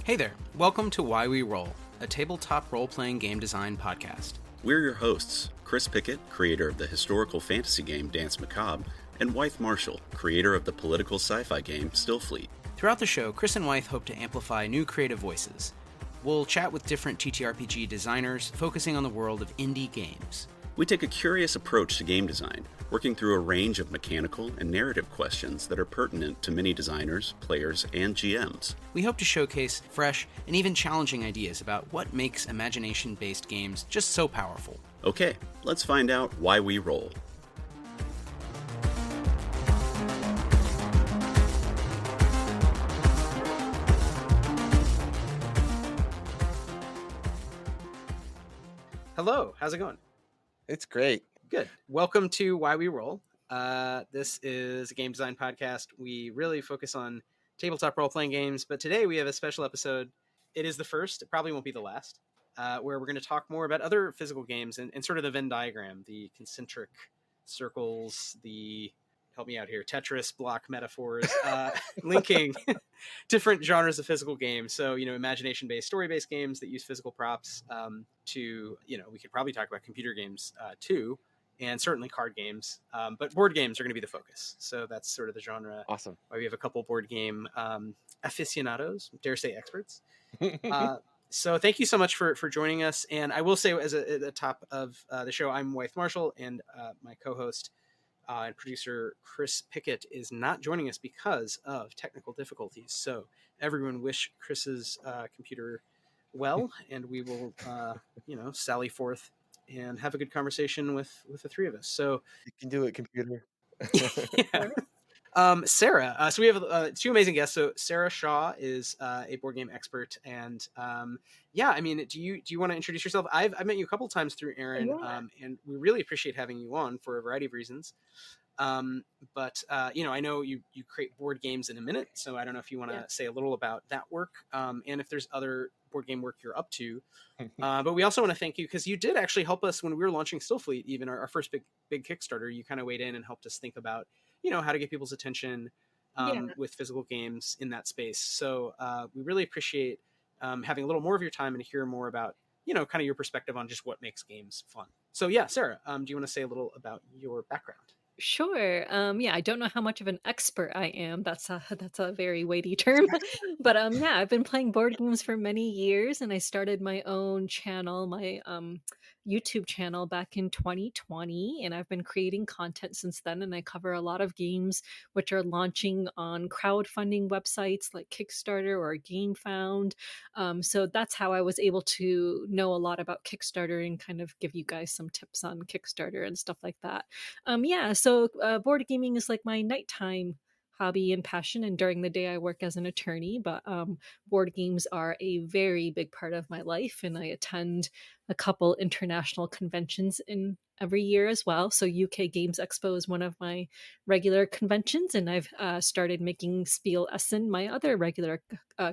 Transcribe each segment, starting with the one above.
Hey there, welcome to Why We Roll, a tabletop role-playing game design podcast. We're your hosts, Chris Pickett, creator of the historical fantasy game Dance Macabre, and Wythe Marshall, creator of the political sci-fi game Stillfleet. Throughout the show, Chris and Wythe hope to amplify new creative voices. We'll chat with different TTRPG designers, focusing on the world of indie games. We take a curious approach to game design, working through a range of mechanical and narrative questions that are pertinent to many designers, players, and GMs. We hope to showcase fresh and even challenging ideas about what makes imagination-based games just so powerful. Okay, let's find out why we roll. Hello, how's it going? It's great. Good. Welcome to Why We Roll. This is a game design podcast. We really focus on tabletop role-playing games, but today we have a special episode. It is the first, it probably won't be the last, where we're going to talk more about other physical games and sort of the Venn diagram, the concentric circles, the, help me out here, Tetris block metaphors, linking different genres of physical games. So, imagination-based, story-based games that use physical props to, we could probably talk about computer games too, and certainly card games, but board games are going to be the focus. So that's sort of the genre. Awesome. Why we have a couple board game aficionados, dare say experts. So thank you so much for joining us. And I will say, at the top of the show, I'm Wythe Marshall, and my co-host and producer Chris Pickett is not joining us because of technical difficulties. So everyone wish Chris's computer well, and we will, sally forth and have a good conversation with the three of us. So You can do it, computer. yeah. Sarah. So we have two amazing guests. So Sarah Shah is a board game expert, and do you want to introduce yourself? I've met you a couple of times through Aaron, and we really appreciate having you on for a variety of reasons. But I know you create board games in a minute, so I don't know if you want to say a little about that work, and if there's other board game work you're up to. But we also want to thank you because you did actually help us when we were launching Stillfleet, even our first big Kickstarter. You kind of weighed in and helped us think about, how to get people's attention with physical games in that space. So we really appreciate having a little more of your time and to hear more about, kind of your perspective on just what makes games fun. So yeah, Sarah, do you want to say a little about your background? Sure. I don't know how much of an expert I am. That's a very weighty term. But I've been playing board games for many years, and I started my own channel, my YouTube channel back in 2020, and I've been creating content since then, and I cover a lot of games which are launching on crowdfunding websites like Kickstarter or GameFound. So that's how I was able to know a lot about Kickstarter and kind of give you guys some tips on Kickstarter and stuff like that. So board gaming is like my nighttime hobby and passion, and during the day I work as an attorney, but board games are a very big part of my life, and I attend a couple international conventions in every year as well. So UK Games Expo is one of my regular conventions, and I've started making Spiel Essen my other regular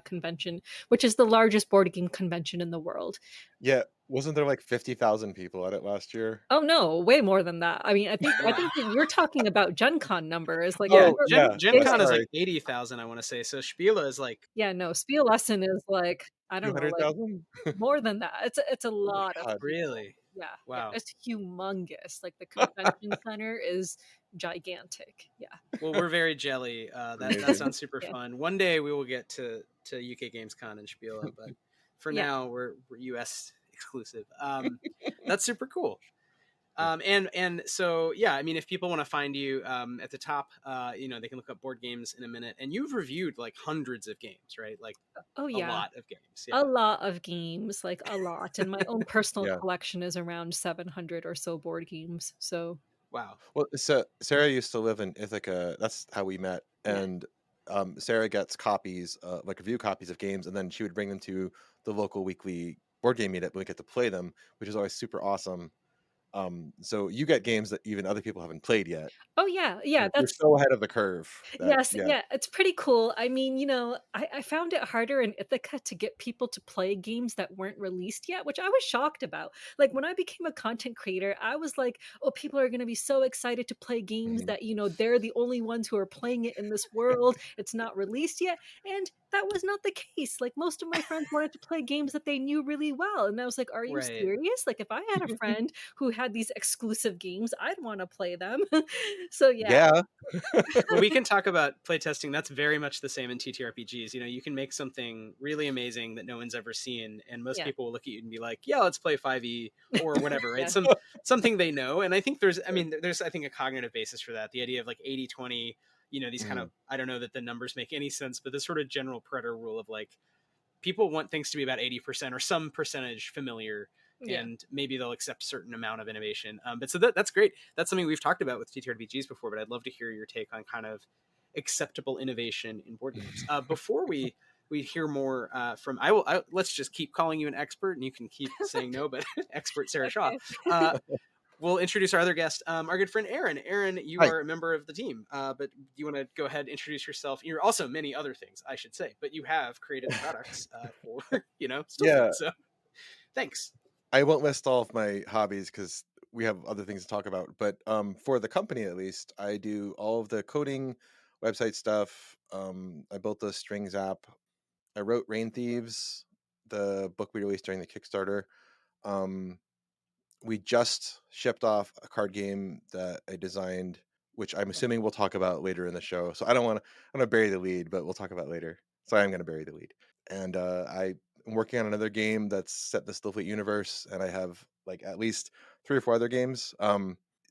convention, which is the largest board game convention in the world. Yeah, wasn't there like 50,000 people at it last year? Oh no, way more than that. I mean, I think that you're talking about Gen Con numbers. Like, Gen Con is like 80,000, I want to say. So Spiele is like, no, Spiel Lesson is like, I don't know, like 200,000? more than that. It's a lot of people. Really? Yeah. Wow. Yeah, it's humongous. Like the convention center is gigantic. Yeah. Well, we're very jelly. That sounds super fun. One day we will get to UK Games Con and Spiele, but for now we're US exclusive. That's super cool. And so, I mean, if people want to find you at the top, they can look up board games in a minute, and you've reviewed like hundreds of games, right? Like, a lot of games. A lot of games, like a lot. And my own personal collection is around 700 or so board games. So, wow. Well, so Sarah used to live in Ithaca. That's how we met. And Sarah gets copies, like review copies of games, and then she would bring them to the local weekly board game meetup. We get to play them, which is always super awesome. So you get games that even other people haven't played yet. Oh, yeah, yeah, You're that's so ahead of the curve that yes, yeah. yeah, it's pretty cool. I mean, I found it harder in Ithaca to get people to play games that weren't released yet, which I was shocked about. Like when I became a content creator, I was like, "Oh, people are going to be so excited to play games Mhm. that, they're the only ones who are playing it in this world. It's not released yet." And that was not the case. Like most of my friends wanted to play games that they knew really well, and I was like, "Are you Right. serious? Like if I had a friend who had these exclusive games, I'd want to play them." So yeah. Yeah. Well, we can talk about playtesting. That's very much the same in TTRPGs. You can make something really amazing that no one's ever seen, and most Yeah. people will look at you and be like, "Yeah, let's play 5e or whatever." Right? Yeah. Something they know, and I think there's I think a cognitive basis for that. The idea of like 80/20. These kind Mhm. of, I don't know that the numbers make any sense, but this sort of general Pareto rule of like people want things to be about 80% or some percentage familiar, Yeah. and maybe they'll accept a certain amount of innovation. But so that's great. That's something we've talked about with TTRPGs before, but I'd love to hear your take on kind of acceptable innovation in board games. Before we hear more from, let's just keep calling you an expert, and you can keep saying no, but expert Sarah Shaw. Okay. Uh, we'll introduce our other guest, our good friend Aaron. Aaron, you Hi. are a member of the team, but you want to go ahead and introduce yourself? You're also many other things, I should say, but you have created products for Still Feed. Yeah, So thanks. I won't list all of my hobbies because we have other things to talk about. But for the company, at least, I do all of the coding, website stuff. I built the Strings app. I wrote Rain Thieves, the book we released during the Kickstarter. Um, we just shipped off a card game that I designed, which I'm assuming we'll talk about later in the show. So I don't want to bury the lead, but we'll talk about later. So I am going to bury the lead. And I'm working on another game that's set in the Stillfleet universe, and I have like at least 3 or 4 other games.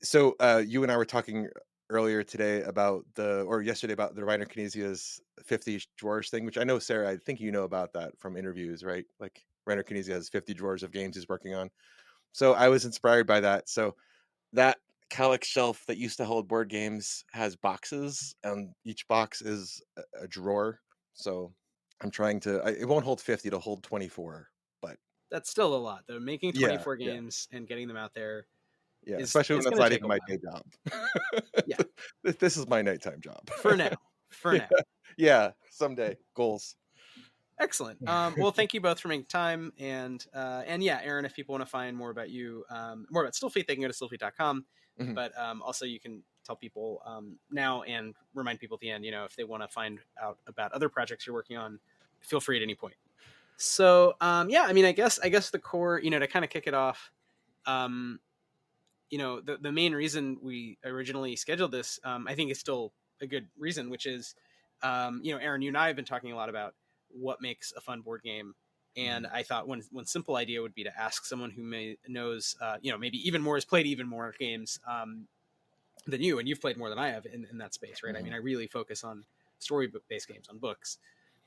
So you and I were talking earlier today about or yesterday about the Reiner Knizia 50 drawers thing, which I know, Sarah, I think you know about that from interviews, right? Like Reiner Knizia has 50 drawers of games he's working on. So I was inspired by that. So that Calyx shelf that used to hold board games has boxes, and each box is a drawer. So I'm trying to. It won't hold 50; it'll hold 24. But That's still a lot, though. Making yeah, 24 yeah, games and getting them out there yeah. is Especially when it's it's going to not take even a my while. day job. Yeah, This is my nighttime job. for now. For Yeah, now. yeah. Someday goals. Excellent. Well, thank you both for making time, and yeah, Aaron, if people want to find more about you, more about Stillfleet, they can go to stillfleet.com. Mhm. But also, you can tell people now and remind people at the end, if they want to find out about other projects you're working on, feel free at any point. So, yeah, I mean, I guess the core, to kind of kick it off, um, the main reason we originally scheduled this, I think is still a good reason, which is, Aaron, you and I have been talking a lot about what makes a fun board game. And Mhm. I thought one simple idea would be to ask someone who knows, maybe even more, has played even more games than you, and you've played more than I have in that space, right? I mean, Mhm. I really focus on story-based games, on books.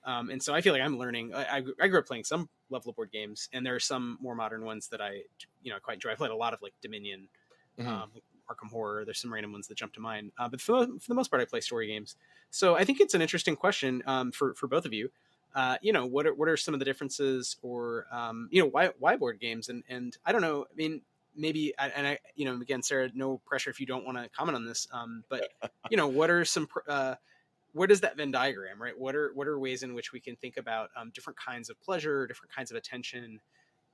And so I feel like I'm learning. I grew up playing some level of board games, and there are some more modern ones that I, quite enjoy. I played a lot of like Dominion, Mhm. like Arkham Horror. There's some random ones that jump to mind, but for the most part, I play story games. So I think it's an interesting question for both of you. What are some of the differences, or why board games? And I don't know. I mean, maybe and I again, Sarah, no pressure if you don't want to comment on this. But what are some where does that Venn diagram, right? What are ways in which we can think about different kinds of pleasure, different kinds of attention?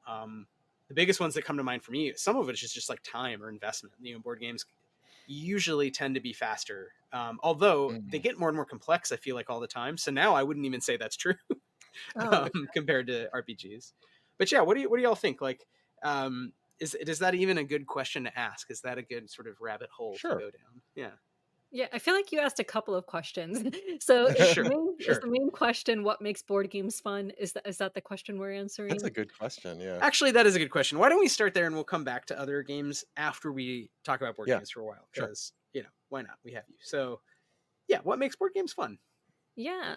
Um, the biggest ones that come to mind for me, some of it is just like time or investment. Board games usually tend to be faster, although they Mhm. get more and more complex. I feel like all the time. So now I wouldn't even say that's true Oh, compared to RPGs. But yeah, what do y'all think? Like, is that even a good question to ask? Is that a good sort of rabbit hole to Sure. go down? Yeah, yeah, I feel like you asked a couple of questions. So sure, is sure. the main question what makes board games fun? Is that the question we're That's a answering? good question. Yeah. Actually, that is a good question. Why don't we start there and we'll come back to other games after we talk about board Yeah. games for a while? Sure. Because, why not? We have you. So, yeah, what makes board games fun? Yeah.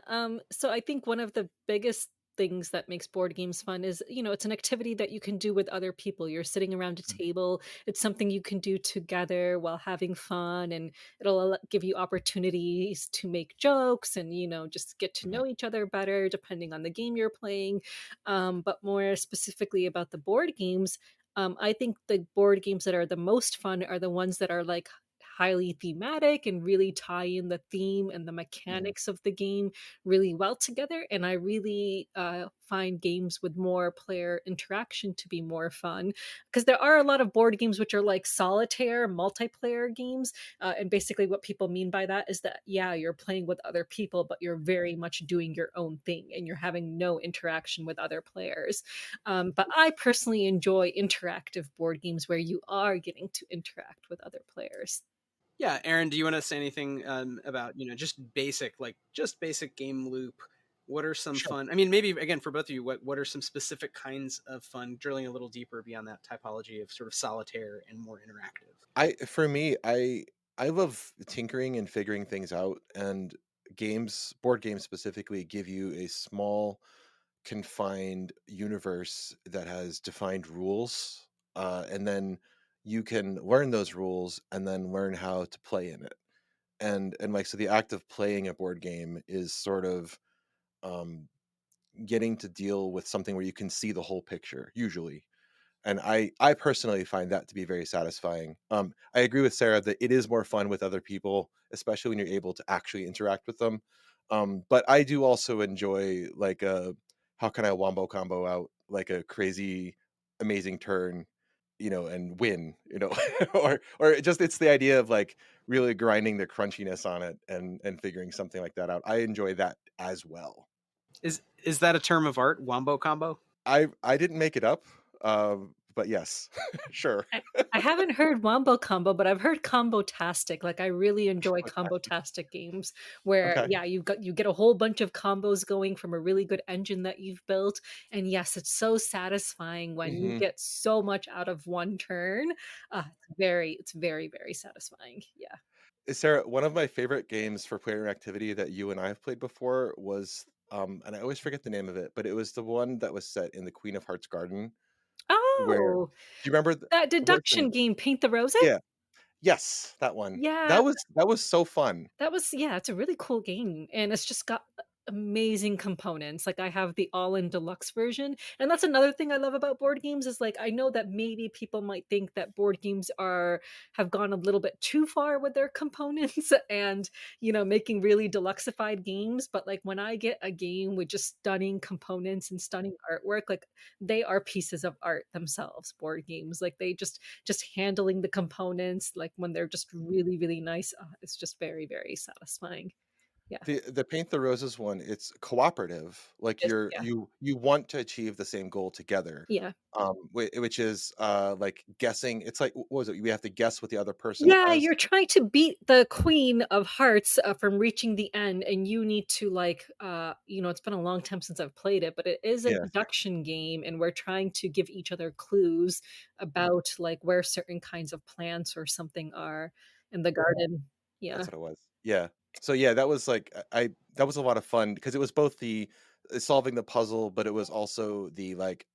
So I think one of the biggest things that makes board games fun is, it's an activity that you can do with other people. You're sitting around a table. It's something you can do together while having fun, and it'll give you opportunities to make jokes and, just get to Mhm. know each other better depending on the game you're playing. But more specifically about the board games, I think the board games that are the most fun are the ones that are like highly thematic and really tie in the theme and the Mhm. mechanics of the game really well together. And I really find games with more player interaction to be more fun, because there are a lot of board games which are like solitaire multiplayer games. And basically, what people mean by that is that, yeah, you're playing with other people, but you're very much doing your own thing and you're having no interaction with other players. But I personally enjoy interactive board games where you are getting to interact with other players. Yeah, Aaron, do you want to say anything about just basic game loop? What are some Sure. fun? I mean, maybe again for both of you, what are some specific kinds of fun? Drilling a little deeper beyond that typology of sort of solitaire and more interactive. For me, I love tinkering and figuring things out, and board games specifically, give you a small confined universe that has defined rules, and then you can learn those rules and then learn how to play in it. And like, so the act of playing a board game is sort of um getting to deal with something where you can see the whole picture usually, and I personally find that to be very satisfying. I agree with Sarah that it is more fun with other people, especially when you're able to actually interact with them. But I do also enjoy like a how can I wombo combo out like a crazy amazing turn, and win, or just it's the idea of like really grinding the crunchiness on it and figuring something like that out. I enjoy that as well. Is that a term of art? Wombo combo? I didn't make it up, but yes, sure. I I haven't heard Wombo Combo, but I've heard Combo-tastic. Like, I really enjoy Fantastic. Combo-tastic games where, Okay. yeah, you get a whole bunch of combos going from a really good engine that you've built, and yes, it's so satisfying when you Mhm. get so much out of one turn. It's very, very satisfying. Yeah. Sarah, one of my favorite games for player activity that you and I have played before was, and I always forget the name of it, but it was the one that was set in the Queen of Hearts garden. Where Oh, do you remember that what's the deduction name? game, Paint the Roses? Yeah, yes, that one. Yeah. That was so fun. That was yeah, it's a really cool game, and it's just got amazing components. Like, I have the all-in deluxe version, and that's another thing I love about board games is, like, I know that maybe people might think that board games are have gone a little bit too far with their components and, making really deluxified games, but, like, when I get a game with just stunning components and stunning artwork, like, they are pieces of art themselves, board games. Like, they just handling the components, like, when they're just really, really nice, it's just very, very satisfying. Yeah. The Paint the Roses one, it's cooperative. Like Yeah. you want to achieve the same goal together. Yeah. Which is like guessing. It's like what was it? We have to guess what the other person Yeah, has. you're trying to beat the queen of hearts, from reaching the end, and you need to, like, it's been a long time since I've played it, but it is a Yeah, deduction game, and we're trying to give each other clues about, like, where certain kinds of plants or something are in the garden. Yeah. that's what it was. Yeah. So yeah, that was like I that was a lot of fun because it was both the solving the puzzle, but it was also the like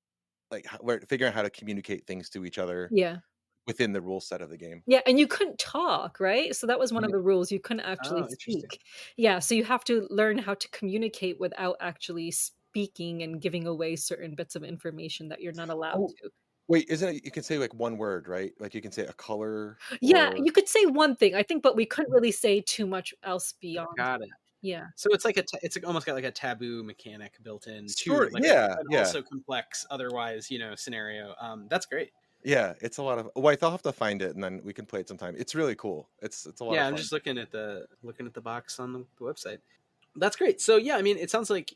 where figuring out how to communicate things to each other Yeah. within the rule set of the game. Yeah, and you couldn't talk, right? So that was one of Mhm. the rules, you couldn't actually Oh, interesting. speak. Yeah, so you have to learn how to communicate without actually speaking and giving away certain bits of information that you're not allowed Oh, to. wait, isn't it? You can say like one word, right? Like you can say a color Yeah, or you could say one thing, I think, but we couldn't really say too much else beyond Got it. that. Yeah. So it's like it's almost got like a taboo mechanic built in to sort. like Yeah, an yeah, also complex otherwise scenario. That's great. yeah. It's a lot of. Wait, I'll have to find it and then we can play it sometime. It's really cool. It's a lot of Yeah, I'm fun. just looking at the box on the website. That's great. So yeah, I mean, it sounds like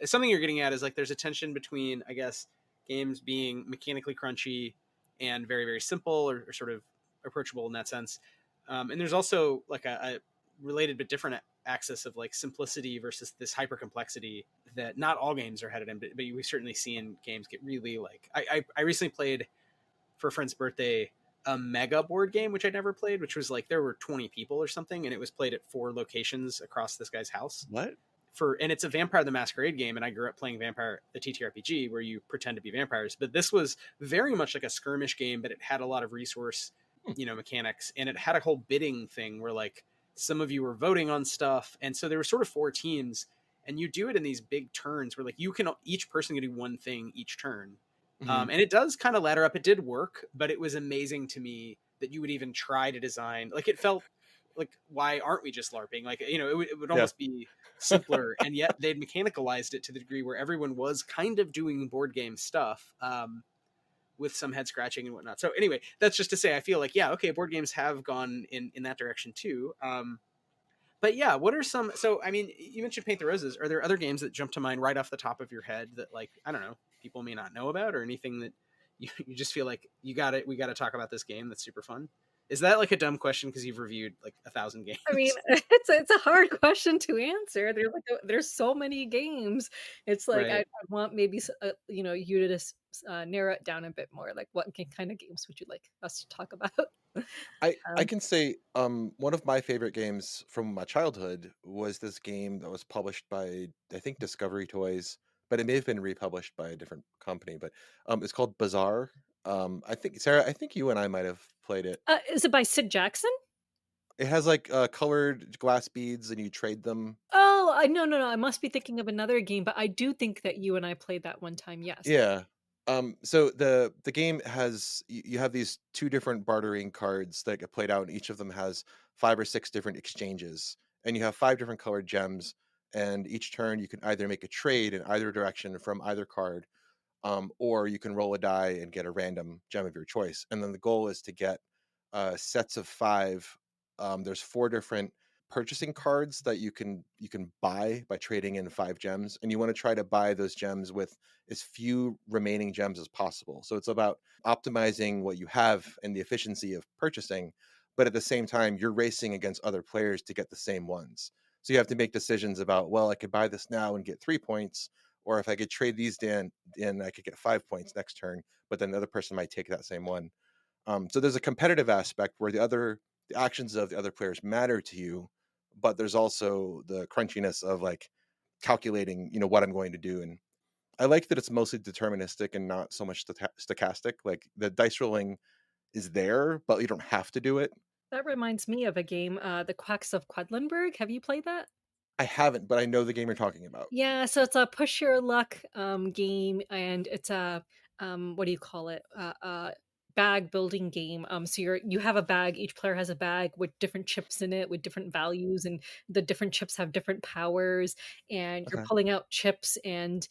something you're getting at is like there's a tension between, I guess, games being mechanically crunchy and very very simple or sort of approachable in that sense, and there's also like a related but different axis of like simplicity versus this hyper complexity that not all games are headed in, but we certainly see in games get really like I recently played for a friend's birthday a mega board game which I'd never played, which was like there were 20 people or something, and it was played at 4 locations across this guy's house What? and it's a Vampire the Masquerade game, and I grew up playing Vampire the TTRPG where you pretend to be vampires. But this was very much like a skirmish game, but it had a lot of resource, Hmm. mechanics, and it had a whole bidding thing where like some of you were voting on stuff, and so there were sort of 4 teams, and you do it in these big turns where like each person can do one thing each turn, Hmm. And it does kind of ladder up. It did work, but it was amazing to me that you would even try to design. Like it felt like, why aren't we just LARPing? Like, it would Yeah. almost be simpler, and yet they'd mechanicalized it to the degree where everyone was kind of doing board game stuff. With some head scratching and whatnot. So anyway, that's just to say, I feel like, yeah, okay, board games have gone in that direction too. But yeah, what are some? So I mean, you mentioned Paint the Roses. Are there other games that jump to mind right off the top of your head that, like, I don't know, people may not know about, or anything that you just feel like we got to talk about this game that's super fun? Is that like a dumb question because you've reviewed like 1,000 I mean, games? it's a hard question to answer. There's so many games. It's like I Right. want maybe you to just narrow it down a bit more. Like what kind of games would you like us to talk about? I um, can say one of my favorite games from my childhood was this game that was published by, I think, Discovery Toys, but it may have been republished by a different company. But it's called Bazaar. I think, Sarah, I think you and I might have played it. is it by Sid Jackson? It has like colored glass beads, and you trade them. Oh, I no, no, no. I must be thinking of another game, but I do think that you and I played that one time. Yes. Yeah. So the game has, you have these two different bartering cards that get played out, and each of them has 5 or 6 different exchanges, and you have 5 different colored gems. And each turn, you can either make a trade in either direction from either card, or you can roll a die and get a random gem of your choice. And then the goal is to get sets of 5. There's 4 different purchasing cards that you can buy by trading in 5 gems, and you want to try to buy those gems with as few remaining gems as possible. So it's about optimizing what you have and the efficiency of purchasing, but at the same time, you're racing against other players to get the same ones. So you have to make decisions about, well, I could buy this now and get 3 points, or if I could trade these in, I could get 5 points next turn, but then the other person might take that same one. So there's a competitive aspect where the actions of the other players matter to you, but there's also the crunchiness of like calculating, what I'm going to do. And I like that it's mostly deterministic and not so much stochastic. Like the dice rolling is there, but you don't have to do it. That reminds me of a game, The Quacks of Quedlinburg. Have you played that? I haven't, but I know the game you're talking about. Yeah, so it's a push your luck game, and it's a what do you call it? Bag building game. So you have a bag. Each player has a bag with different chips in it, with different values, and the different chips have different powers. And you're Okay. pulling out chips, and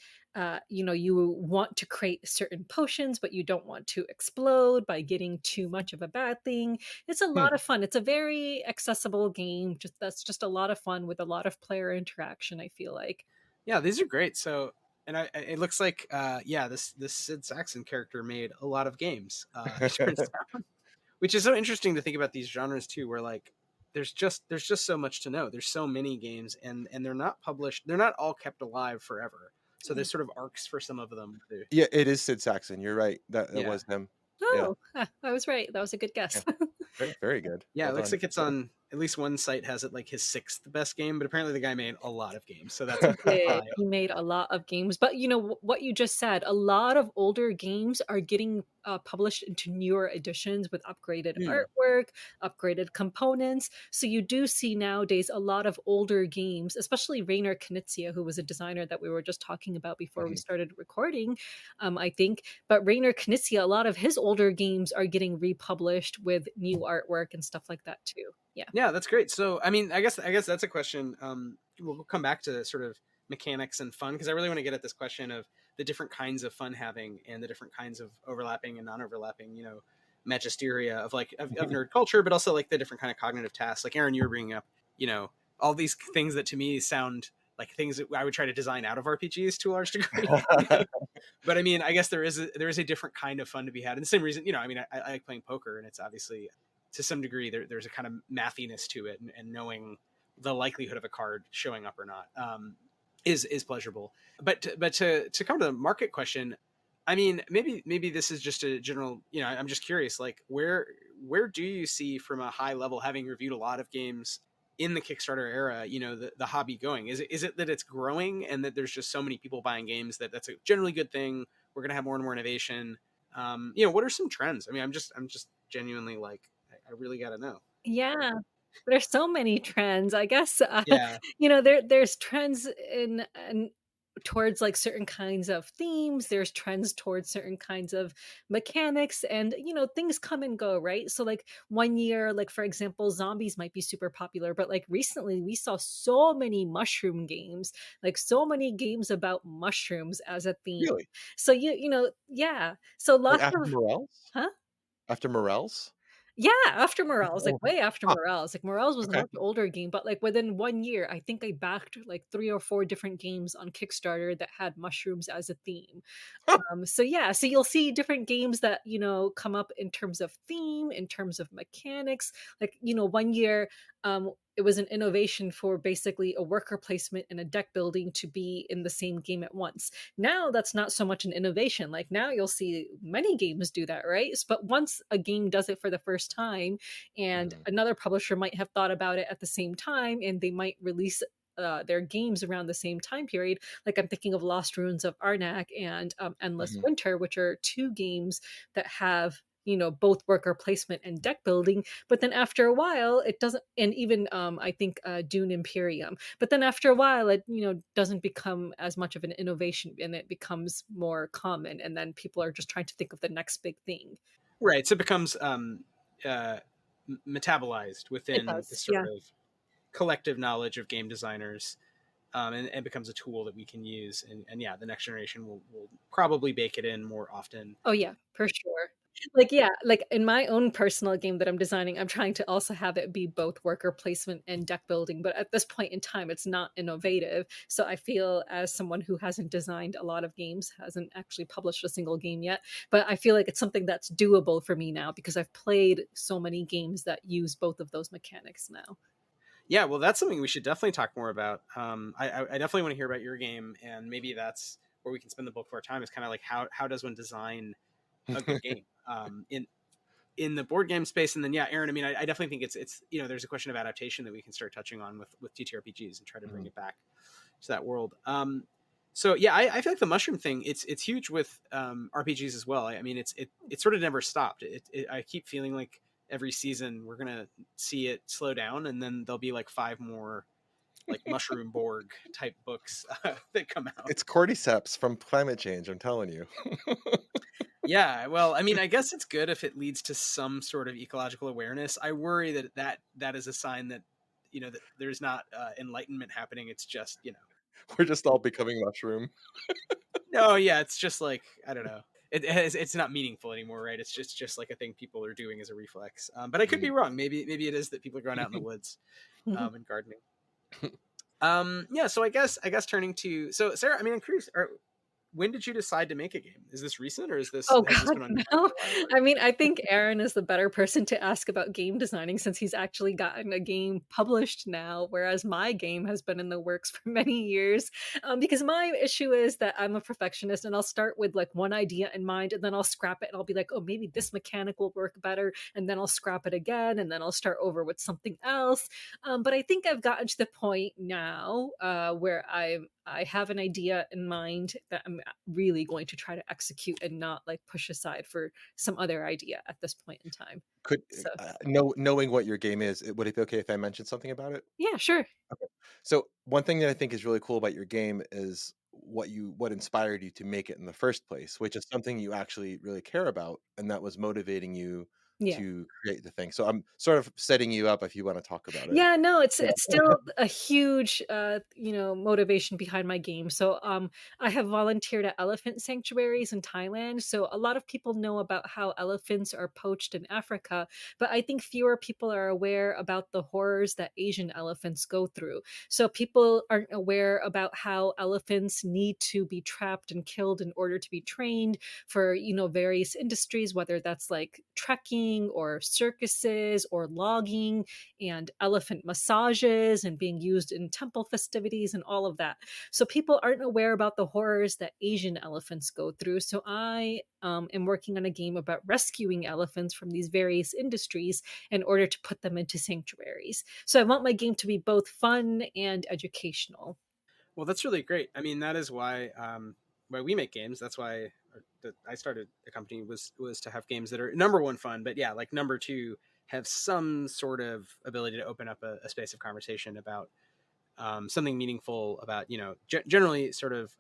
you want to create certain potions, but you don't want to explode by getting too much of a bad thing. It's a Hmm. lot of fun. It's a very accessible game. That's just a lot of fun with a lot of player interaction, I feel like. Yeah, these are great. So, and it looks like, yeah, this Sid Saxon character made a lot of games. It turns out, which is so interesting to think about these genres too, where like there's just so much to know. There's so many games, and they're not published. They're not all kept alive forever. So there's sort of arcs for some of them. Yeah, it is Sid Saxon. You're right. That Yeah, was him. Yeah. Oh, I was right. That was a good Yeah. guess. Very, very good. yeah. Well It looks done. like it's on at least one site has it like his sixth best game, but apparently the guy made a lot of games, so that's He did. high. He made a lot of games, but what you just said, a lot of older games are getting published into newer editions with upgraded Hmm. artwork, upgraded components. So you do see nowadays a lot of older games, especially Rainer Knizia, who was a designer that we were just talking about before we Mhm. started recording, I think. But Rainer Knizia, a lot of his older games are getting republished with new artwork and stuff like that too. Yeah. Yeah, that's great. So, I mean, I guess that's a question. We'll come back to sort of mechanics and fun because I really want to get at this question of the different kinds of fun having and the different kinds of overlapping and non-overlapping. Magisteria of like of nerd culture, but also like the different kind of cognitive tasks. Like Aaron, you were bringing up, all these things that to me sound like things that I would try to design out of RPGs to a large degree. But I mean, I guess there is a different kind of fun to be had. And the same reason, I mean, I like playing poker, and it's obviously to some degree there's a kind of mathiness to it, and knowing the likelihood of a card showing up or not is pleasurable. But to come to the market question, I mean, maybe this is just a general. I'm just curious, like where do you see from a high level, having reviewed a lot of games in the Kickstarter era, the hobby going? Is it that it's growing and that there's just so many people buying games that's a generally good thing? We're gonna have more and more innovation. What are some trends? I mean, I'm just genuinely like, I really got to know. Yeah. There's so many trends. I guess Yeah. there's trends in towards like certain kinds of themes, there's trends towards certain kinds of mechanics, and things come and go, right? So like one year, like for example, zombies might be super popular, but like recently we saw so many mushroom games, like so many games about mushrooms as a theme. Really? So yeah, so Like lots after of. Morels? Huh? After Morels? Yeah, after Morales, like Oh, way after huh, Morales. Like Morales was a okay. much older game, but like within one year, I think I backed like three or four different games on Kickstarter that had mushrooms as a theme. So yeah, so you'll see different games that come up in terms of theme, in terms of mechanics. Like one year, it was an innovation for basically a worker placement and a deck building to be in the same game at once. Now that's not so much an innovation. Like now you'll see many games do that, right? But once a game does it for the first time, and Mhm, another publisher might have thought about it at the same time, and they might release their games around the same time period. Like I'm thinking of Lost Ruins of Arnak and Endless mhm. Winter, which are two games that have both worker placement and deck building. But then after a while, it doesn't. And even I think Dune Imperium. But then after a while, it doesn't become as much of an innovation, and it becomes more common. And then people are just trying to think of the next big thing. Right. So it becomes uh, metabolized It within the does, sort yeah. of collective knowledge of game designers, and becomes a tool that we can use. And yeah, the next generation will probably bake it in more often. Oh yeah, for sure. Like yeah, like in my own personal game that I'm designing, I'm trying to also have it be both worker placement and deck building, but at this point in time it's not innovative. So I feel, as someone who hasn't designed a lot of games, hasn't actually published a single game yet, but I feel like it's something that's doable for me now because I've played so many games that use both of those mechanics now. Yeah, well, that's something we should definitely talk more about. I definitely want to hear about your game, and maybe that's where we can spend the bulk of our time. Is kind of like how does one design a good game in the board game space. And then yeah, Aaron, I mean, I definitely think it's there's a question of adaptation that we can start touching on with TTRPGs and try to bring Mhm. it back to that world. So yeah, I feel like the mushroom thing it's huge with RPGs as well. I mean, it sort of never stopped. I keep feeling like every season we're gonna see it slow down, and then there'll be like five more like mushroom Borg type books that come out. It's cordyceps from climate change, I'm telling you. Yeah, well, I mean, I guess it's good if it leads to some sort of ecological awareness. I worry that is a sign that that there's not enlightenment happening. It's just We're just all becoming mushroom. no, yeah, it's just like I don't know. It's not meaningful anymore, right? It's just like a thing people are doing as a reflex. But I could be Mhm. wrong. Maybe it is that people are going out in the woods and gardening. Yeah, so I guess turning to so Sarah, I mean, I'm curious. When did you decide to make a game? Is this recent, or Oh has this god, been on your mind no. for a while? I mean, I think Aaron is the better person to ask about game designing since he's actually gotten a game published now, whereas my game has been in the works for many years. Because my issue is that I'm a perfectionist and I'll start with like one idea in mind and then I'll scrap it and I'll be like, oh, maybe this mechanic will work better. And then I'll scrap it again and then I'll start over with something else. But I think I've gotten to the point now where I have an idea in mind that I'm really going to try to execute and not like push aside for some other idea at this point in time. Could So, knowing what your game is, would it be okay if I mentioned something about it? yeah, sure. Okay. So one thing that I think is really cool about your game is what inspired you to make it in the first place, which is something you actually really care about, and that was motivating you Yeah. to create the thing. So I'm sort of setting you up if you want to talk about it. Yeah, no, it's Yeah. it's still a huge motivation behind my game. So I have volunteered at elephant sanctuaries in Thailand. So a lot of people know about how elephants are poached in Africa, but I think fewer people are aware about the horrors that Asian elephants go through. So people aren't aware about how elephants need to be trapped and killed in order to be trained for, various industries, whether that's like trekking or circuses or logging and elephant massages and being used in temple festivities and all of that. So people aren't aware about the horrors that Asian elephants go through. So I am working on a game about rescuing elephants from these various industries in order to put them into sanctuaries. So I want my game to be both fun and educational. Well, that's really great. I mean, that is why we make games. That's why that I started the company was to have games that are number one fun, but yeah, like number two have some sort of ability to open up a space of conversation about something meaningful about, generally sort of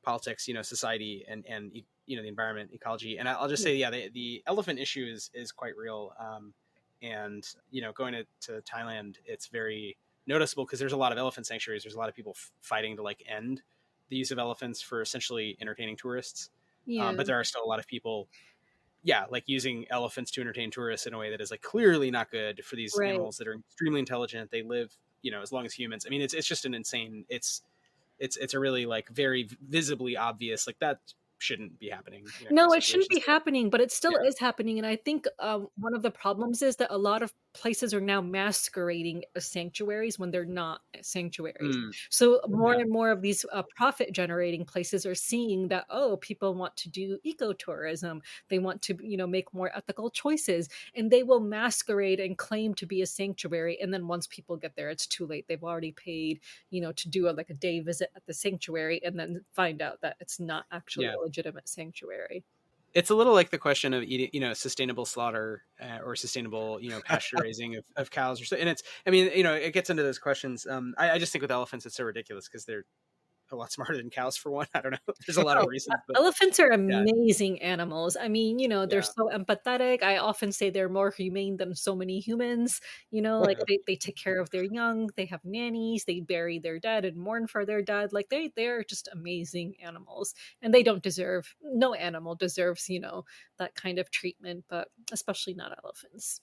politics, society, and the environment, ecology. And I'll just say, yeah, the elephant issue is quite real. And going to Thailand, it's very noticeable because there's a lot of elephant sanctuaries. There's a lot of people fighting to like end the use of elephants for essentially entertaining tourists. Yeah. But there are still a lot of people, yeah, like using elephants to entertain tourists in a way that is like clearly not good for these Right. animals that are extremely intelligent. They live, as long as humans. I mean, it's just an insane. It's a really like very visibly obvious like that shouldn't be happening. Kind No, of it shouldn't situation. be So, happening, but it still yeah. is happening, and I think, one of the problems is that a lot of places are now masquerading as sanctuaries when they're not sanctuaries. Mm, So more yeah. and more of these, profit-generating places are seeing that, oh, people want to do ecotourism, they want to, make more ethical choices, and they will masquerade and claim to be a sanctuary, and then once people get there, it's too late. They've already paid, to do like a day visit at the sanctuary and then find out that it's not actually Yeah. a legitimate sanctuary. It's a little like the question of eating, sustainable slaughter or sustainable, pasture raising of cows or so. And it's, I mean, it gets into those questions. I just think with elephants, it's so ridiculous because they're a lot smarter than cows for one. I don't know. There's a lot of Oh, reasons, but elephants are yeah, amazing animals. I mean, they're yeah, so empathetic. I often say they're more humane than so many humans. Like yeah, they take care of their young, they have nannies, they bury their dead and mourn for their dead. Like they're just amazing animals. And they don't deserve no animal deserves, that kind of treatment, but especially not elephants.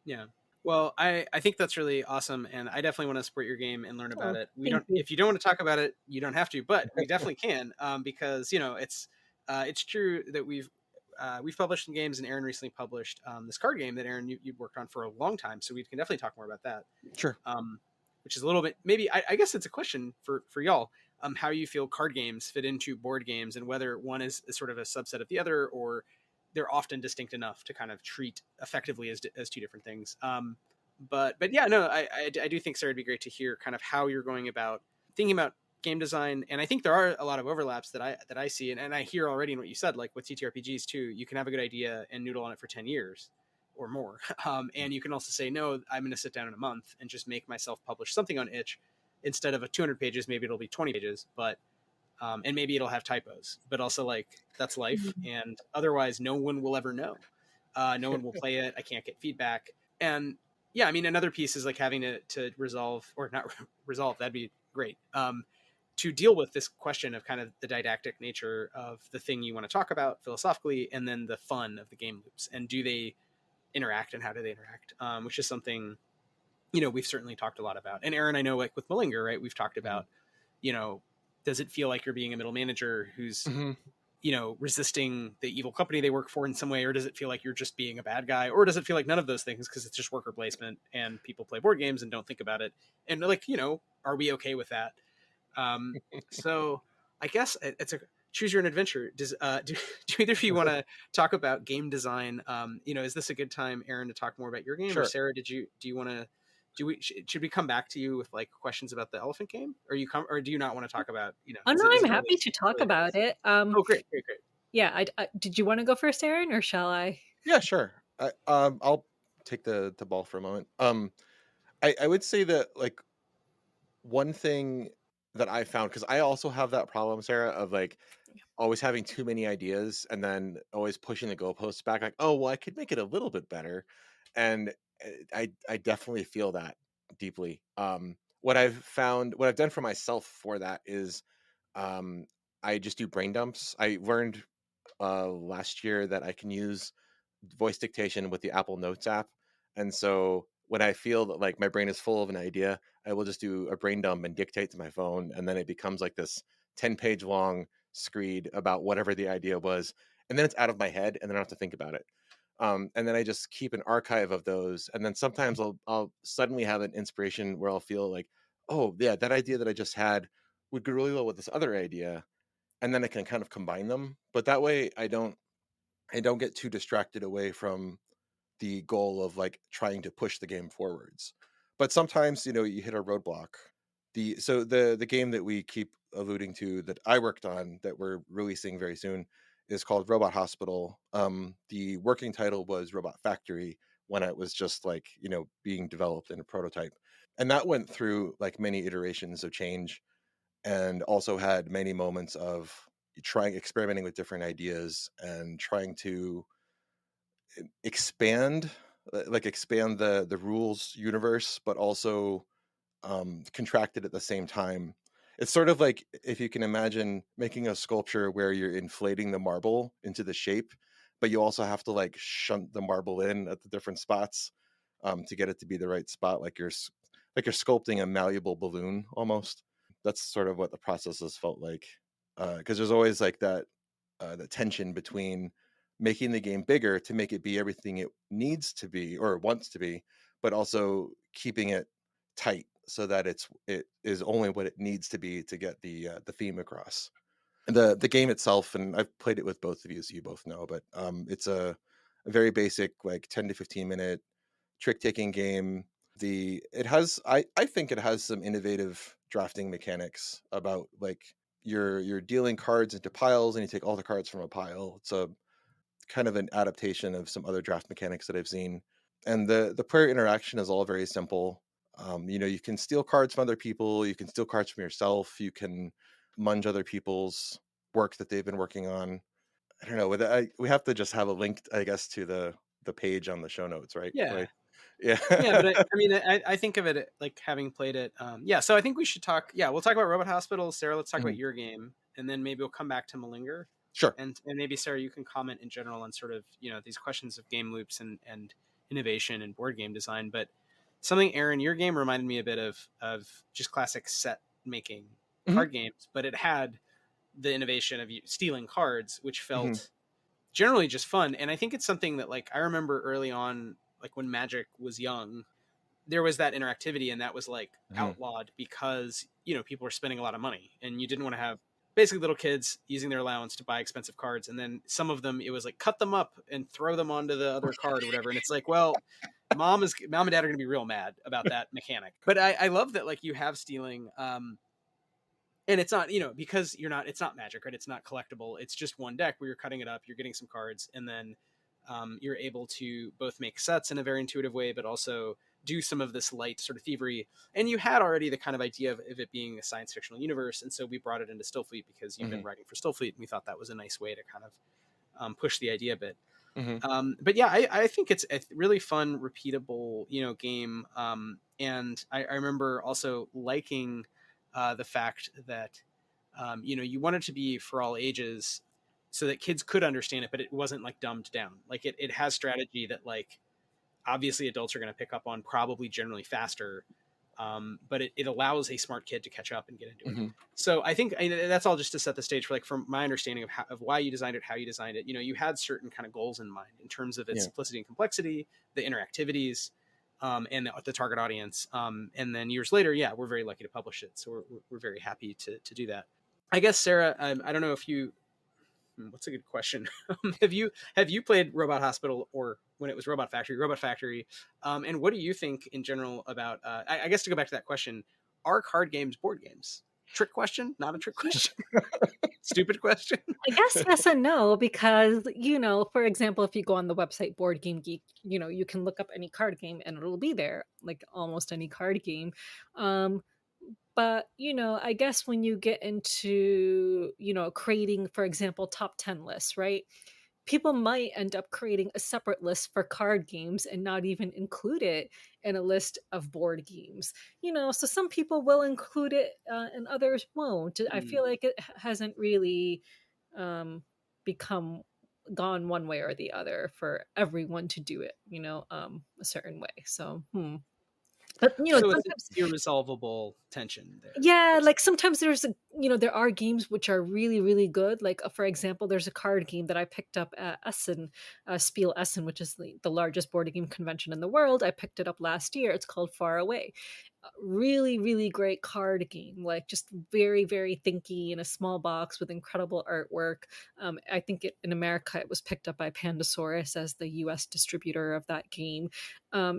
yeah. Well, I think that's really awesome, and I definitely want to support your game and learn about Oh, it. We thank don't, you. if you don't want to talk about it, you don't have to, but we definitely can, because it's true that we've published some games, and Aaron recently published this card game that Aaron you worked on for a long time, so we can definitely talk more about that. Sure. Which is a little bit maybe I guess it's a question for y'all, how you feel card games fit into board games and whether one is sort of a subset of the other or they're often distinct enough to kind of treat effectively as two different things. But yeah, no, I do think, Sarah, it'd be great to hear kind of how you're going about thinking about game design. And I think there are a lot of overlaps that I see, and I hear already in what you said, like with TTRPGs too. You can have a good idea and noodle on it for 10 years or more. And you can also say, no, I'm going to sit down in a month and just make myself publish something on itch. Instead of a 200 pages, maybe it'll be 20 pages, but and maybe it'll have typos, but also like that's life. Mhm. And otherwise, no one will ever know. No one will play it. I can't get feedback. And yeah, I mean, another piece is like having to resolve or not resolve. That'd be great. To deal with this question of kind of the didactic nature of the thing you want to talk about philosophically, and then the fun of the game loops, and do they interact, and how do they interact? Which is something we've certainly talked a lot about. And Aaron, I know like with Malinger, right? We've talked about you know does it feel like you're being a middle manager who's Mm-hmm. resisting the evil company they work for in some way, or does it feel like you're just being a bad guy, or does it feel like none of those things because it's just worker placement and people play board games and don't think about it? And like, are we okay with that? So I guess it's a choose your own adventure. Do either of you want to talk about game design? Is this a good time, Aaron, to talk more about your game, or Sure. Sarah? Do you want to? Should we come back to you with like questions about the elephant game, or do you not want to talk about Oh no, is I'm it happy to talk early about days? it. Oh, great, great, great. Yeah, did you want to go first, Aaron, or shall I? Yeah, sure. I'll take the ball for a moment. I would say that like one thing that I found, because I also have that problem, Sarah, of like always having too many ideas and then always pushing the goalposts back, like, oh well, I could make it a little bit better. And I definitely feel that deeply. What I've done for myself for that is um I just do brain dumps. I learned last year that I can use voice dictation with the Apple Notes app. And so when I feel that like my brain is full of an idea, I will just do a brain dump and dictate to my phone. And then it becomes like this 10-page long screed about whatever the idea was. And then it's out of my head and then I don't have to think about it. And then I just keep an archive of those. And then sometimes I'll suddenly have an inspiration where I'll feel like, oh yeah, that idea that I just had would go really well with this other idea. And then I can kind of combine them. But that way I don't get too distracted away from the goal of like trying to push the game forwards. But sometimes, you hit a roadblock. The game that we keep alluding to that I worked on that we're releasing very soon is called Robot Hospital. The working title was Robot Factory when it was just like, being developed in a prototype. And that went through like many iterations of change, and also had many moments of trying experimenting with different ideas and trying to expand expand the rules universe, but also contracted at the same time. It's sort of like if you can imagine making a sculpture where you're inflating the marble into the shape, but you also have to like shunt the marble in at the different spots to get it to be the right spot, like you're sculpting a malleable balloon almost. That's sort of what the process has felt like, because there's always like that the tension between making the game bigger to make it be everything it needs to be or wants to be, but also keeping it tight so that it is only what it needs to be to get the theme across. And the game itself, and I've played it with both of you, so you both know, but it's a very basic like 10 to 15 minute trick taking game. I think it has some innovative drafting mechanics about like you're dealing cards into piles and you take all the cards from a pile. It's a kind of an adaptation of some other draft mechanics that I've seen. And the player interaction is all very simple. You can steal cards from other people, you can steal cards from yourself, you can munge other people's work that they've been working on. I don't know. We have to just have a link, I guess, to the page on the show notes, right? Yeah. Right. Yeah. Yeah, but I mean, I think of it like having played it. Yeah, so I think we should talk. Yeah, we'll talk about Robot Hospital. Sarah, let's talk about Mhm. your game, and then maybe we'll come back to Malinger, Sure. and maybe Sarah, you can comment in general on sort of these questions of game loops and innovation and board game design. But something, Aaron, your game reminded me a bit of just classic set making Mhm. card games, but it had the innovation of stealing cards, which Mhm. felt generally just fun. And I think it's something that like I remember early on, like when Magic was young, there was that interactivity and that was like Mhm. outlawed because people were spending a lot of money and you didn't want to have basically little kids using their allowance to buy expensive cards, and then some of them it was like cut them up and throw them onto the other card or whatever, and it's like, well, mom and dad are going to be real mad about that mechanic. But I love that like you have stealing, and it's not because it's not Magic, right? It's not collectible, it's just one deck where you're cutting it up, you're getting some cards, and then you're able to both make sets in a very intuitive way but also do some of this light sort of thievery. And you had already the kind of idea of it being a science fictional universe, and so we brought it into Stillfleet because you've been Mhm. writing for Stillfleet, and we thought that was a nice way to kind of push the idea a bit. Mhm. But yeah, I think it's a really fun, repeatable, game. And I remember also liking the fact that you wanted to be for all ages, so that kids could understand it, but it wasn't like dumbed down. Like it has strategy that like obviously adults are going to pick up on probably generally faster. But it allows a smart kid to catch up and get into it. Mhm. So I think that's all just to set the stage for like from my understanding of why you designed it, how you designed it. You had certain kind of goals in mind in terms of its Yeah. simplicity and complexity, the interactivities, and the target audience. And then years later, yeah, we're very lucky to publish it. So we're very happy to do that. I guess Sarah, I don't know if you. What's a good question? Have you played Robot Hospital or when it was Robot Factory? Robot Factory, and what do you think in general about? I guess to go back to that question, are card games board games? Trick question, not a trick question. Stupid question. I guess yes and no, because, for example, if you go on the website Board Game Geek, you can look up any card game and it'll be there, like almost any card game. Um, but, I guess when you get into, creating, for example, top 10 lists, right? People might end up creating a separate list for card games and not even include it in a list of board games. So some people will include it and others won't. I feel like it hasn't really um, become gone one way or the other for everyone to do it, a certain way. So, but So it's an sometimes irresolvable tension there. yeah, like sometimes there are games which are really, really good. Like, for example, there's a card game that I picked up at Essen, Spiel Essen, which is the largest board game convention in the world. I picked it up last year. It's called Far Away. Really, really great card game. Like, just very, very thinky in a small box with incredible artwork. I think in America it was picked up by Pandasaurus as the U.S. distributor of that game.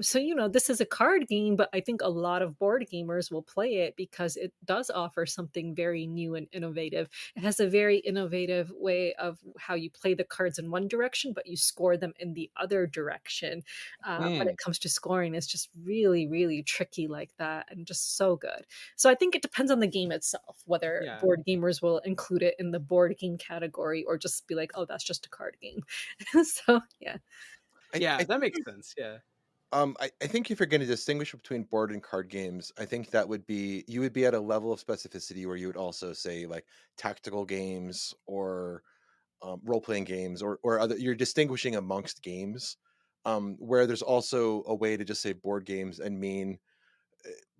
So, this is a card game, but I think a lot of board gamers will play it because it does offer something very new and innovative. It has a very innovative way of how you play the cards in one direction, but you score them in the other direction. When Mm. it comes to scoring, it's just really, really tricky like that. that, and just so good. So I think it depends on the game itself, whether Yeah. board gamers will include it in the board game category or just be like, oh, that's just a card game. So yeah. Yeah, I that makes think sense. Yeah. I think if you're going to distinguish between board and card games, I think that would be you would be at a level of specificity where you would also say like tactical games or role playing games or other. You're distinguishing amongst games, where there's also a way to just say board games and mean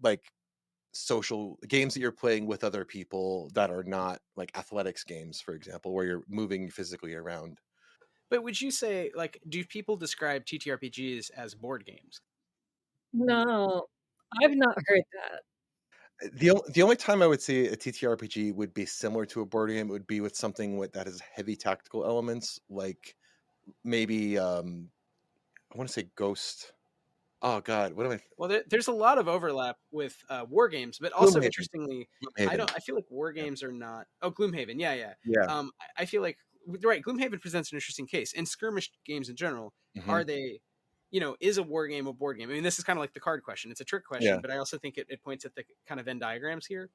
like social games that you're playing with other people that are not like athletics games, for example, where you're moving physically around. But would you say, like, do people describe TTRPGs as board games? No, I've not heard that. The only time I would say a TTRPG would be similar to a board game would be with something that has heavy tactical elements, like maybe I want to say Ghost. Oh God, what am I? Well, there's a lot of overlap with war games, but also Gloomhaven. interestingly, Gloomhaven. I feel like war Yeah. games are not. Oh, Gloomhaven, yeah, yeah. Yeah. I feel like right. Gloomhaven presents an interesting case, and skirmish games in general Hmm. are they, is a war game a board game? I mean, this is kind of like the card question. It's a trick question, Yeah. but I also think it points at the kind of Venn diagrams here,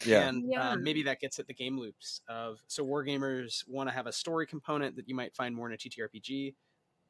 Yeah. and Yeah. maybe that gets at the game loops of so war gamers want to have a story component that you might find more in a TTRPG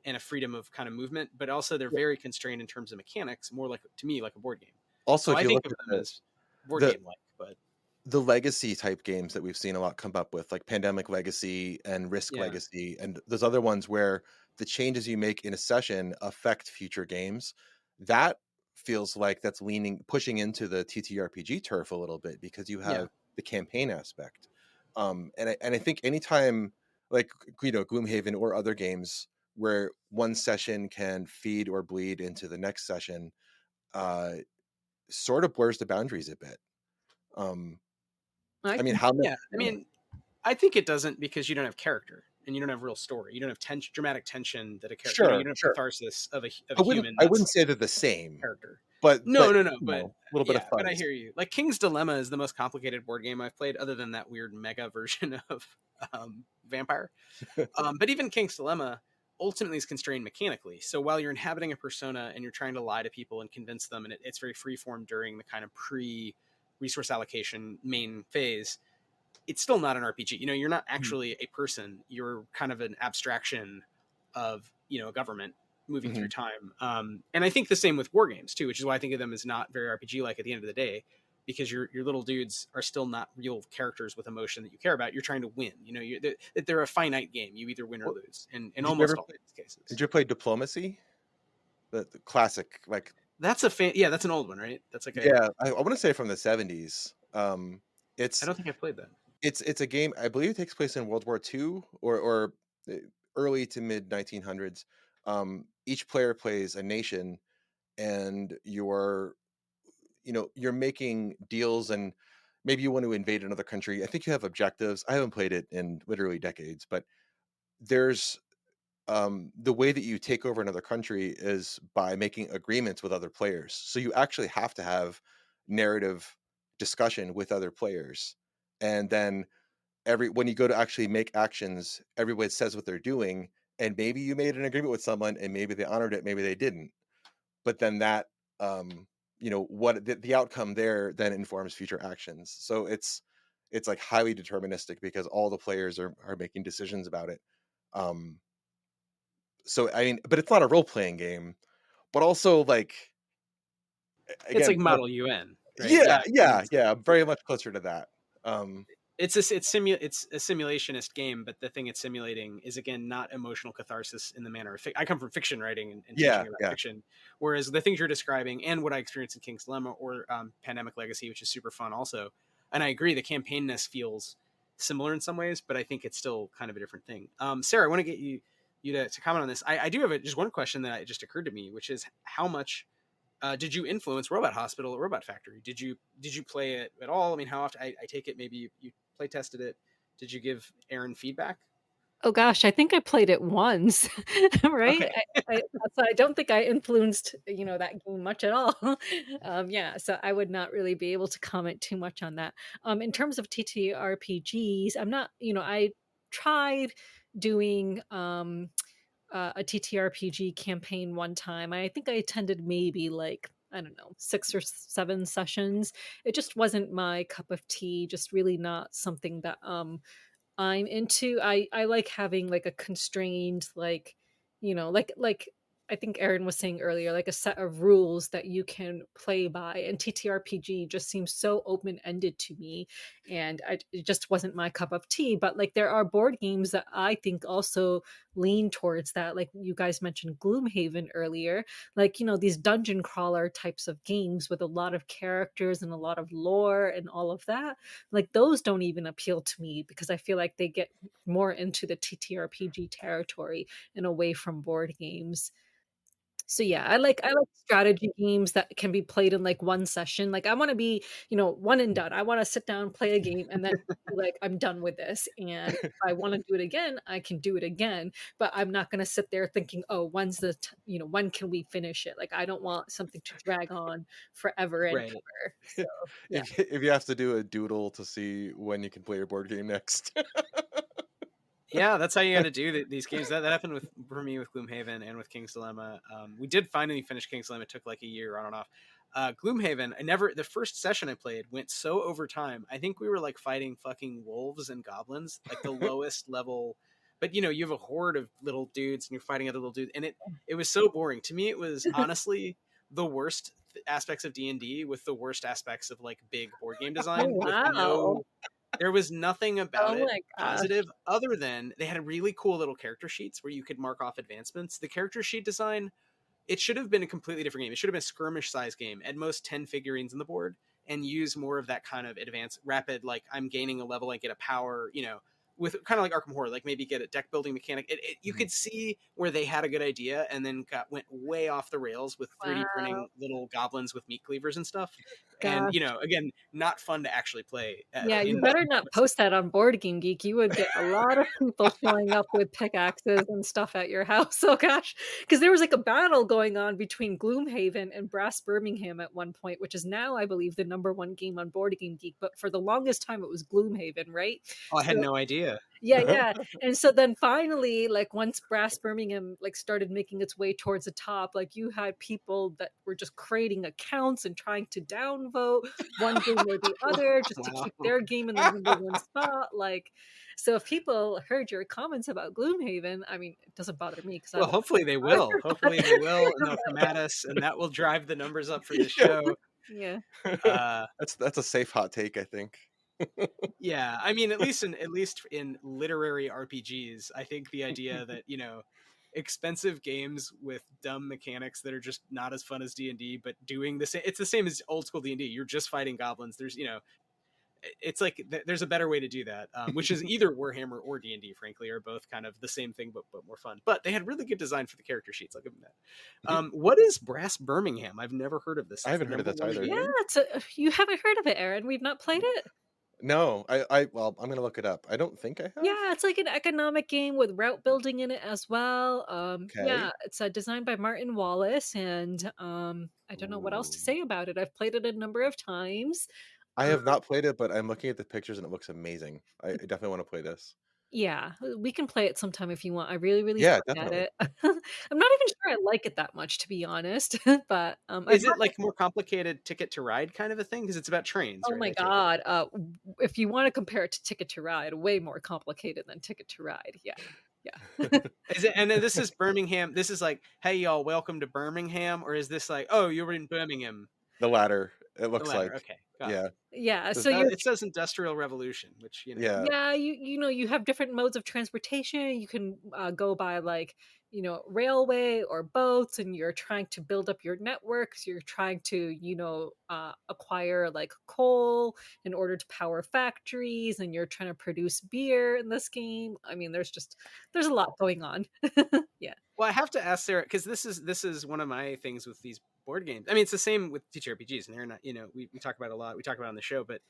and a freedom of kind of movement, but also they're very constrained in terms of mechanics, more like to me like a board game. Also, So if I you think look of at them as board the game like, but the legacy type games that we've seen a lot come up with, like Pandemic Legacy and Risk yeah, Legacy, and those other ones where the changes you make in a session affect future games, that feels like that's pushing into the TTRPG turf a little bit because you yeah, have the campaign aspect. And I think anytime like Gloomhaven or other games where one session can feed or bleed into the next session, uh, sort of blurs the boundaries a bit. Um, I I mean, can how many? yeah. I mean, I think it doesn't because you don't have character and you don't have real story. You don't have dramatic tension that a character. You Sure, don't have sure. catharsis of a I wouldn't human I that's wouldn't say they're the same, character. but No, no, no. But a little bit of yeah, but I fuzz. hear you. Like King's Dilemma is the most complicated board game I've played, other than that weird mega version of Vampire. But even King's Dilemma ultimately is constrained mechanically. So while you're inhabiting a persona and you're trying to lie to people and convince them, and it's very freeform during the kind of pre resource allocation main phase, it's still not an RPG. You're not Mm. actually a person. You're kind of an abstraction of a government moving through Mhm. time. And I think the same with war games too, which is why I think of them as not very RPG like at the end of the day, because your little dudes are still not real characters with emotion that you care about. You're trying to win. They're a finite game. You either win or Well, lose, in did you almost ever all play these cases. did you play Diplomacy? The classic, like Yeah, that's an old one, right? That's like a. yeah, I wanna say from the '70s. I It's don't think I played that. it's a game, I believe it takes place in World War II or early to mid 1900s. Each player plays a nation, and you're making deals, and maybe you want to invade another country. I think you have objectives. I haven't played it in literally decades, but there's the way that you take over another country is by making agreements with other players. So you actually have to have narrative discussion with other players, and then every when you go to actually make actions, everybody says what they're doing, and maybe you made an agreement with someone, and maybe they honored it, maybe they didn't, but then that what the outcome there then informs future actions. So it's like highly deterministic because all the players are making decisions about it. um so I mean, but it's not a role-playing game, but also like It's like again Model UN, right? yeah, Yeah, yeah, yeah, very much closer to that. um it's a simulationist game, but the thing it's simulating is again not emotional catharsis in the manner of I come from fiction writing and yeah, teaching about yeah. fiction, whereas the things you're describing and what I experienced in King's Dilemma or Pandemic Legacy, which is super fun also, and I agree the campaigness feels similar in some ways, but I think it's still kind of a different thing. Sarah, I want to get you to comment on this. I do have just one question that just occurred to me, which is how much did you influence Robot Hospital or Robot Factory? Did you play it at all? I mean, how often? I take it maybe you play tested it. Did you give Aaron feedback? Oh gosh, I think I played it once, right? Okay. So I don't think I influenced, that game much at all. Yeah, so I would not really be able to comment too much on that. In terms of TTRPGs, I'm not, I tried doing a TTRPG campaign one time. I think I attended maybe like I don't know, 6 or 7 sessions. It just wasn't my cup of tea, just really not something that I'm into. I like having like a constrained, like, like I think Aaron was saying earlier, like a set of rules that you can play by. And TTRPG just seems so open ended to me, and it just wasn't my cup of tea. But like there are board games that I think also lean towards that. Like you guys mentioned Gloomhaven earlier, like these dungeon crawler types of games with a lot of characters and a lot of lore and all of that, like those don't even appeal to me because I feel like they get more into the TTRPG territory and away from board games. So yeah, I like strategy games that can be played in like one session. Like I want to be, one and done. I want to sit down, play a game, and then be like I'm done with this. And if I want to do it again, I can do it again. But I'm not going to sit there thinking, oh, when can we finish it? Like I don't want something to drag on forever and Right. ever. So yeah. If you have to do a doodle to see when you can play your board game next. Yeah, that's how you got to do these games. That happened for me with Gloomhaven and with King's Dilemma. We did finally finish King's Dilemma. It took like a year on and off. Gloomhaven, the first session I played went so over time. I think we were like fighting fucking wolves and goblins, like the lowest level. But you have a horde of little dudes and you're fighting other little dudes, and it was so boring. To me, it was honestly the worst aspects of D&D with the worst aspects of like big board game Oh design with wow. no there was nothing about Oh it my gosh. positive other than they had really cool little character sheets where you could mark off advancements. The character sheet design, it should have been a completely different game. It should have been a skirmish size game, at most 10 figurines on the board, and use more of that kind of advanced, rapid, like I'm gaining a level, I get a power, with kind of like Arkham Horror, like maybe get a deck building mechanic. You could see where they had a good idea and then went way off the rails with 3D Wow. printing little goblins with meat cleavers and stuff. And, Gosh. again, not fun to actually play Yeah, you in better not post that on Board Game Geek. You would get a lot of people showing up with pickaxes and stuff at your house. Oh gosh. Because there was like a battle going on between Gloomhaven and Brass Birmingham at one point, which is now, I believe, the number one game on Board Game Geek. But for the longest time, it was Gloomhaven, right? Oh, I had So no idea. yeah, yeah. And so then finally, like once Brass Birmingham like started making its way towards the top, like you had people that were just creating accounts and trying to downvote one game or the other just to Wow. keep their game in the number one spot. Like, so if people heard your comments about Gloomhaven, I mean, it doesn't bother me because I Well, love hopefully they it. will. Hopefully they will, and they'll come at us, and that will drive the numbers up for the Yeah. show. Yeah. Uh, That's a safe hot take, I think. yeah, I mean, at least in literary RPGs, I think the idea that expensive games with dumb mechanics that are just not as fun as D&D, but doing the same, it's the same as old school D&D. You're just fighting goblins. It's like there's a better way to do that, which is either Warhammer or D&D, frankly, are both kind of the same thing but more fun. But they had really good design for the character sheets. I'll give them that. What is Brass Birmingham? I've never heard of this. I It's haven't the heard of number this one either. Yeah, game. you haven't heard of it, Aaron. We've not played it. No, well, I'm gonna look it up. I don't think I have. Yeah, it's like an economic game with route building in it as well. Yeah, Okay. it's designed by Martin Wallace, and I don't know what else to Ooh. say about it. I've played it a number of times. I Um, have not played it, but I'm looking at the pictures and it looks amazing. I definitely want to play this. yeah, we can play it sometime if you want. I really, really Yeah, suck at definitely. it. I'm not even sure I like it that much, to be honest. But I've Is it like more complicated Ticket to Ride kind of a thing? Because it's about trains, oh right? my I take it. god, if you want to compare it to Ticket to Ride, way more complicated than Ticket to Ride. Yeah, yeah. Is it? And then this is Birmingham. This is like, hey y'all, welcome to Birmingham, or is this like, oh, you're in Birmingham? The latter, it The looks latter. like. Okay, got it. Yeah. Yeah, This, so you're It says Industrial Revolution, which yeah. yeah, you have different modes of transportation. You can go by like railway or boats, and you're trying to build up your networks. You're trying to acquire like coal in order to power factories, and you're trying to produce beer in this game. I mean, there's a lot going on. Yeah. Well, I have to ask Sarah because this is one of my things with these board games. I mean, it's the same with TTRPGs, and they're not. We talk about it a lot. We talk about it on the show, but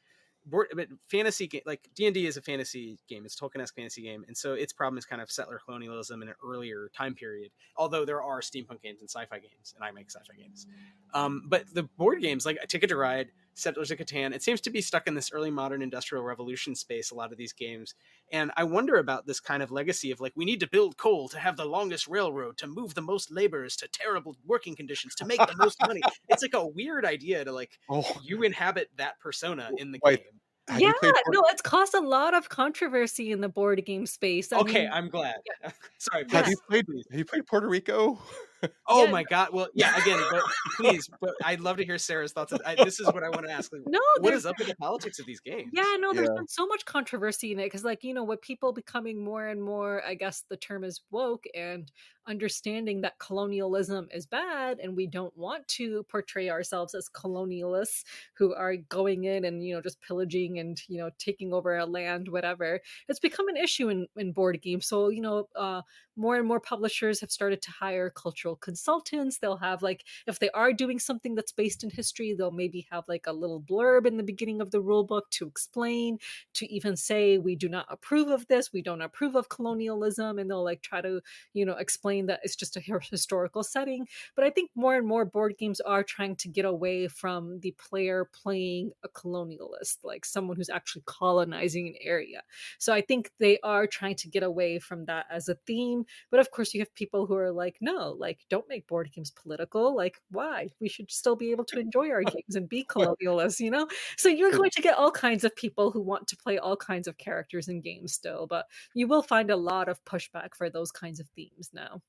fantasy game like D&D is a fantasy game. It's a Tolkien-esque fantasy game, and so its problem is kind of settler colonialism in an earlier time period. Although there are steampunk games and sci-fi games, and I make sci-fi games. But the board games like Ticket to Ride, Settlers of Catan. It seems to be stuck in this early modern industrial revolution space, a lot of these games. And I wonder about this kind of legacy of like, we need to build coal to have the longest railroad, to move the most laborers to terrible working conditions, to make the most money. It's like a weird idea to like, you inhabit that persona in the Wait, game. have Yeah, you played no, it's caused a lot of controversy in the board game space. I Okay, mean, I'm glad. yeah, Sorry, have yeah, you please, played please. have you played Puerto Rico? Oh yeah. my God. Well, yeah, again, but please, but I'd love to hear Sarah's thoughts. This is what I want to ask. Like, No, what there's is up with the politics of these yeah, games? no, there's Yeah. been so much controversy in it because, like, with people becoming more and more, I guess the term is woke and understanding that colonialism is bad and we don't want to portray ourselves as colonialists who are going in and, just pillaging and, taking over a land, whatever. It's become an issue in board games. So, more and more publishers have started to hire cultural consultants. They'll have, like, if they are doing something that's based in history, they'll maybe have like a little blurb in the beginning of the rule book to explain, to even say, we do not approve of this, we don't approve of colonialism. And they'll like try to, explain that it's just a historical setting. But I think more and more board games are trying to get away from the player playing a colonialist, like someone who's actually colonizing an area. So I think they are trying to get away from that as a theme. But of course, you have people who are like, no, like, don't make board games political. Like, why? We should still be able to enjoy our games and be colonialists. So you're It- going to get all kinds of people who want to play all kinds of characters in games still, but you will find a lot of pushback for those kinds of themes now.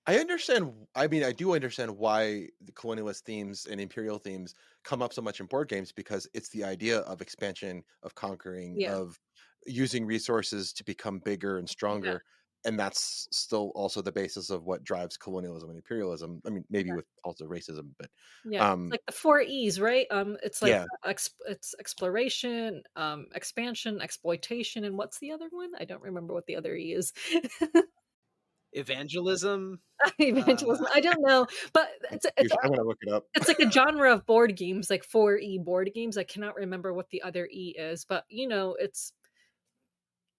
I understand. I mean, I do understand why the colonialist themes and imperial themes come up so much in board games because it's the idea of expansion, of conquering, Yeah. of using resources to become bigger and Yeah. stronger. And that's still also the basis of what drives colonialism and imperialism. I mean, maybe with also racism, but Yeah, it's um, like the four E's, right? It's like yeah. it's exploration, expansion, exploitation, and what's the other one? I don't remember what the other E is. Evangelism. Evangelism. I don't know, but I'm gonna look it up. it's like a genre of board games, like 4E board games. I cannot remember what the other E is, but it's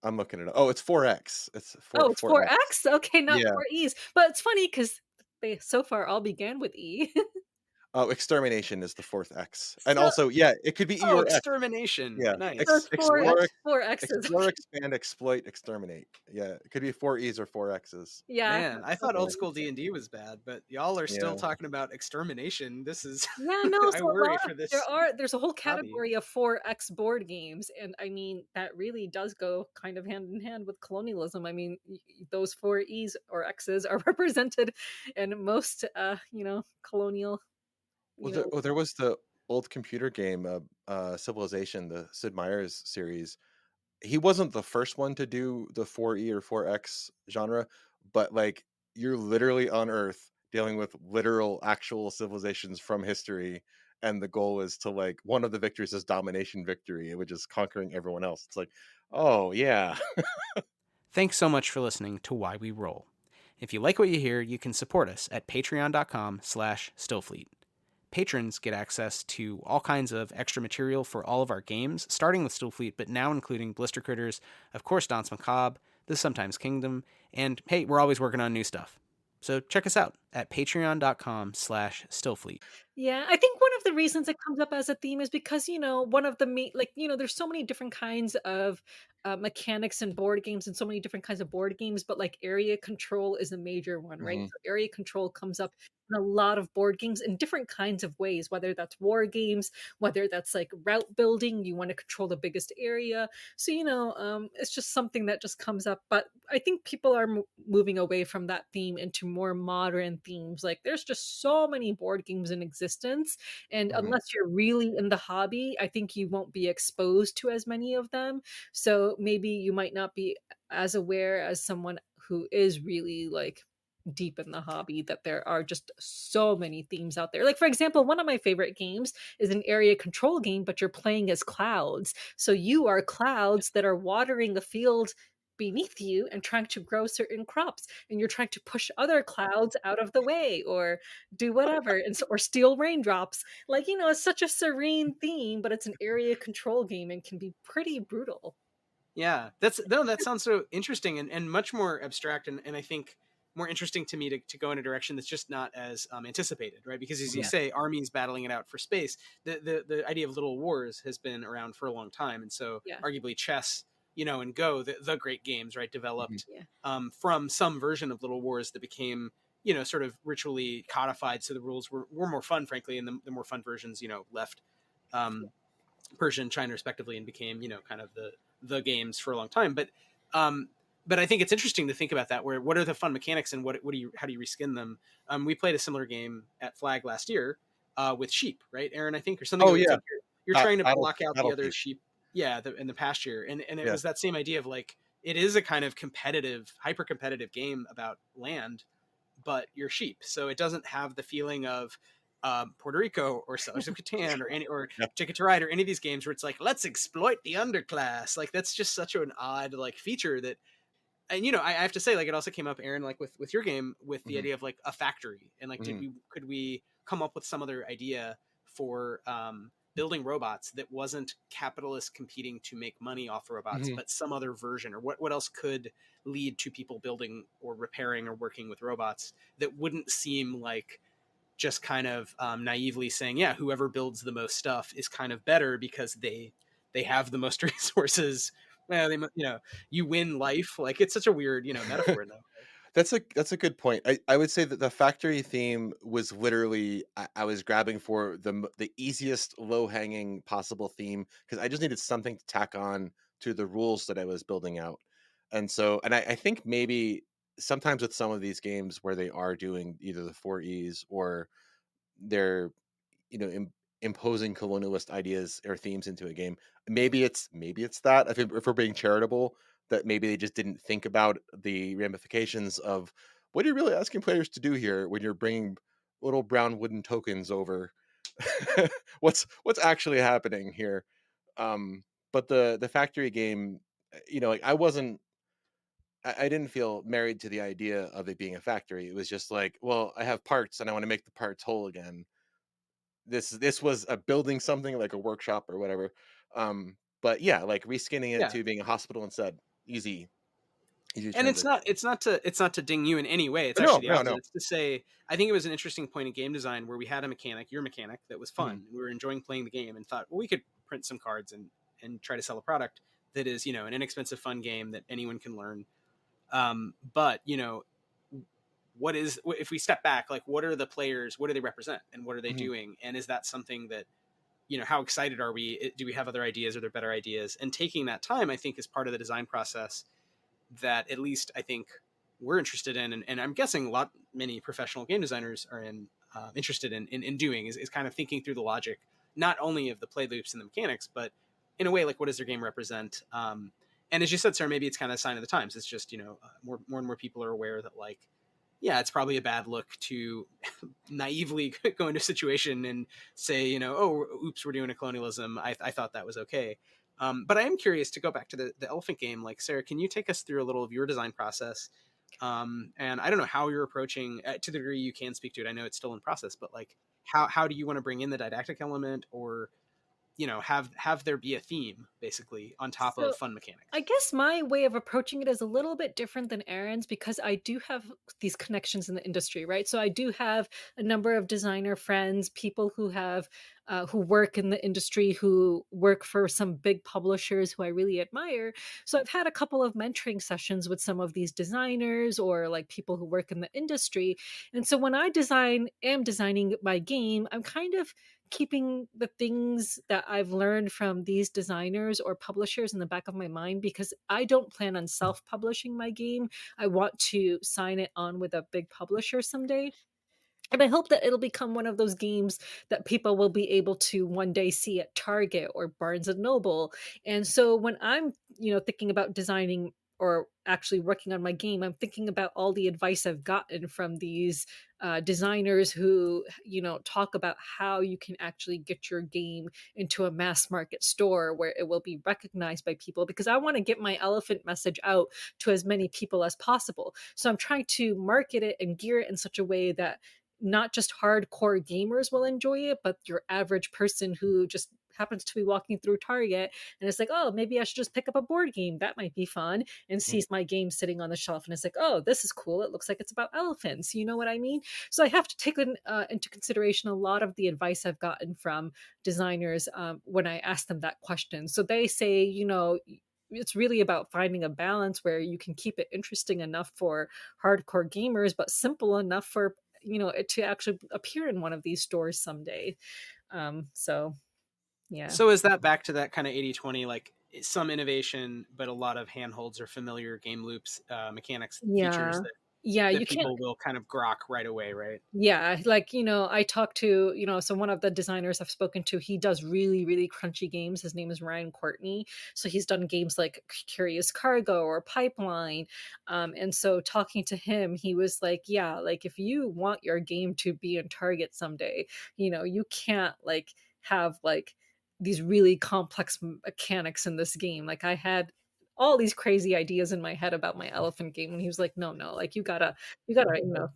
I'm looking it up. Oh, it's 4X. It's oh, it's 4X. 4X. Okay, not Yeah. 4Es, but it's funny because they so far all began with E. Oh, extermination is the fourth X. And So also, yeah, it could be E Oh, or X. extermination. Yeah. so Nice. it's four What? four X's. Explore, expand, exploit, exterminate. Yeah, it could be 4 E's or 4 X's. Yeah, Man, I that's so thought old funny. school D&D was bad, but y'all are still Yeah. talking about extermination. This is Yeah, no, I so a lot worry of for this there's a whole hobby. category of 4X board games, and I mean that really does go kind of hand in hand with colonialism. I mean, those 4Es or X's are represented in most colonial, Well, you know. there was the old computer game, Civilization, the Sid Meier's series. He wasn't the first one to do the 4E or 4X genre, but like you're literally on Earth dealing with literal actual civilizations from history. And the goal is to like one of the victories is domination victory, which is conquering everyone else. It's like, oh yeah. Thanks so much for listening to Why We Roll. If you like what you hear, you can support us at patreon.com/stillfleet. Patrons get access to all kinds of extra material for all of our games, starting with Stillfleet, but now including Blister Critters, of course Dance Macabre, The Sometimes Kingdom, and hey, we're always working on new stuff. So check us out at patreon.com/stillfleet. Yeah, I think one of the reasons it comes up as a theme is because, one of the there's so many different kinds of mechanics and board games and so many different kinds of board games, but like area control is a major one, right? Mhm. So area control comes up in a lot of board games in different kinds of ways, whether that's war games, whether that's like route building, you want to control the biggest area. So, it's just something that just comes up. But I think people are moving away from that theme into more modern themes. Like there's just so many board games in existence. And Mhm. unless you're really in the hobby, I think you won't be exposed to as many of them. So maybe you might not be as aware as someone who is really like deep in the hobby that there are just so many themes out there. Like, for example, one of my favorite games is an area control game, but you're playing as clouds. So you are clouds that are watering the field beneath you and trying to grow certain crops, and you're trying to push other clouds out of the way or do whatever, or steal raindrops. Like, it's such a serene theme, but it's an area control game and can be pretty brutal. Yeah, that sounds so interesting and much more abstract and I think more interesting to me to go in a direction that's just not as anticipated, right? Because as you Yeah. say, armies battling it out for space. The idea of little wars has been around for a long time, and so Yeah. arguably chess, and Go, the great games, right, developed Yeah. from some version of little wars that became sort of ritually codified, so the rules were more fun, frankly, and the more fun versions left Persia and China respectively and became kind of the games for a long time. Um, but I think it's interesting to think about that. Where what are the fun mechanics and how do you reskin them? We played a similar game at Flag last year with sheep, right, Aaron? I think or something. Oh It's yeah, like you're trying to battle block out the battle other sheep. sheep, yeah, in the pasture, and it Yeah. was that same idea of like it is a kind of competitive, hyper competitive game about land, but you're sheep, so it doesn't have the feeling of Puerto Rico or Settlers of Catan or Yep. Ticket to Ride or any of these games where it's like let's exploit the underclass. Like that's just such an odd like feature that, and I have to say, like, it also came up, Aaron, like with your game, with the Mhm. idea of like a factory, and like Mhm. could we come up with some other idea for building robots that wasn't capitalist competing to make money off robots, Mhm. but some other version, or what else could lead to people building or repairing or working with robots that wouldn't seem like just kind of naively saying, yeah, whoever builds the most stuff is kind of better because they have the most resources. Well, you win life. Like it's such a weird metaphor though. That's a good point. I would say that the factory theme was literally I was grabbing for the easiest low hanging possible theme because I just needed something to tack on to the rules that I was building out, and I think maybe sometimes with some of these games where they are doing either the 4Es or they're imposing colonialist ideas or themes into a game. Maybe it's that if we're being charitable, that maybe they just didn't think about the ramifications of what are you really asking players to do here when you're bringing little brown wooden tokens over. What's actually happening here? But the factory game, like I didn't feel married to the idea of it being a factory. It was just like, well, I have parts and I want to make the parts whole again. This was a building something like a workshop or whatever. But yeah, like reskinning it Yeah. to being a hospital instead. Easy And transition. it's not to ding you in any way. It's No, actually the no, opposite. no. It's to say I think it was an interesting point in game design where we had a mechanic, your mechanic, that was Mhm, fun. We were enjoying playing the game and thought, well, we could print some cards and try to sell a product that is an inexpensive, fun game that anyone can learn. But what is, if we step back, like what are the players? What do they represent, and what are they mhm, doing? And is that something that how excited are we? Do we have other ideas? Are there better ideas? And taking that time, I think, is part of the design process that at least I think we're interested in, and I'm guessing many professional game designers are interested in doing is kind of thinking through the logic, not only of the play loops and the mechanics, but in a way like what does their game represent? And as you said, Sarah, maybe it's kind of a sign of the times. It's just more and more people are aware that like yeah, it's probably a bad look to naively go into a situation and say, oh, oops, we're doing a colonialism. I thought that was okay. But I am curious to go back to the elephant game. Like, Sarah, can you take us through a little of your design process? And I don't know how you're approaching, to the degree you can speak to it. I know it's still in process, but like, how do you want to bring in the didactic element, or have there be a theme basically on top of So fun I mechanics? guess my way of approaching it is a little bit different than Aaron's because I do have these connections in the industry, right? So I do have a number of designer friends, people who have who work in the industry, who work for some big publishers who I really admire. So I've had a couple of mentoring sessions with some of these designers or like people who work in the industry. And so when am designing my game, I'm kind of keeping the things that I've learned from these designers or publishers in the back of my mind because I don't plan on self publishing my game. I want to sign it on with a big publisher someday. And I hope that it'll become one of those games that people will be able to one day see at Target or Barnes and Noble. And so when I'm, thinking about designing or actually working on my game, I'm thinking about all the advice I've gotten from these designers who, talk about how you can actually get your game into a mass market store where it will be recognized by people because I want to get my elephant message out to as many people as possible. So I'm trying to market it and gear it in such a way that not just hardcore gamers will enjoy it, but your average person who just happens to be walking through Target and it's like, oh, maybe I should just pick up a board game. That might be fun. And Mhm. sees my game sitting on the shelf and it's like, oh, this is cool. It looks like it's about elephants. You know what I mean? So I have to take into consideration a lot of the advice I've gotten from designers when I ask them that question. So they say, it's really about finding a balance where you can keep it interesting enough for hardcore gamers, but simple enough for it to actually appear in one of these stores someday. So yeah. So is that back to that kind of 80/20, like some innovation, but a lot of handholds or familiar game loops, mechanics, features Yeah. that Yeah, you can't. people will kind of grok right away, right? Yeah, like, I talked to, so one of the designers I've spoken to, he does really, really crunchy games. His name is Ryan Courtney. So he's done games like Curious Cargo or Pipeline. And so talking to him, he was like, yeah, like if you want your game to be in Target someday, you can't like have like these really complex mechanics in this game. Like I had all these crazy ideas in my head about my elephant game and he was like, no, like you gotta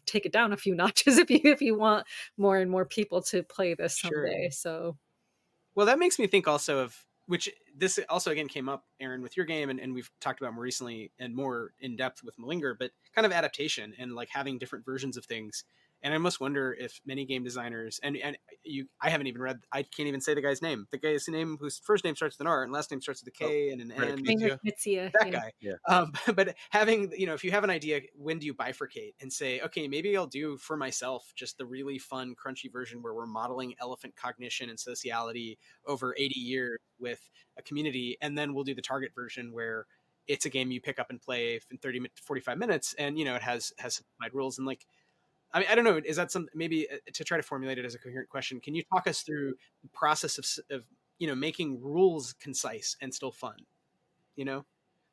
take it down a few notches if you want more and more people to play this Sure. someday. So Well, that makes me think also of which this also again came up, Aaron, with your game, and we've talked about more recently and more in depth with Malinger, but kind of adaptation and like having different versions of things. And I must wonder if many game designers and I haven't even read, I can't even say the guy's name. The guy's name whose first name starts with an R and last name starts with a Oh, K and an Reddit N. Heinrich Mitya? Mitsia, That yeah. guy. Yeah. But having, if you have an idea, when do you bifurcate and say, okay, maybe I'll do for myself just the really fun, crunchy version where we're modeling elephant cognition and sociality over 80 years with a community, and then we'll do the target version where it's a game you pick up and play in 30 to 45 minutes, and it has simplified rules. And like, I mean, I don't know, is that some, maybe to try to formulate it as a coherent question, can you talk us through the process of making rules concise and still fun? you know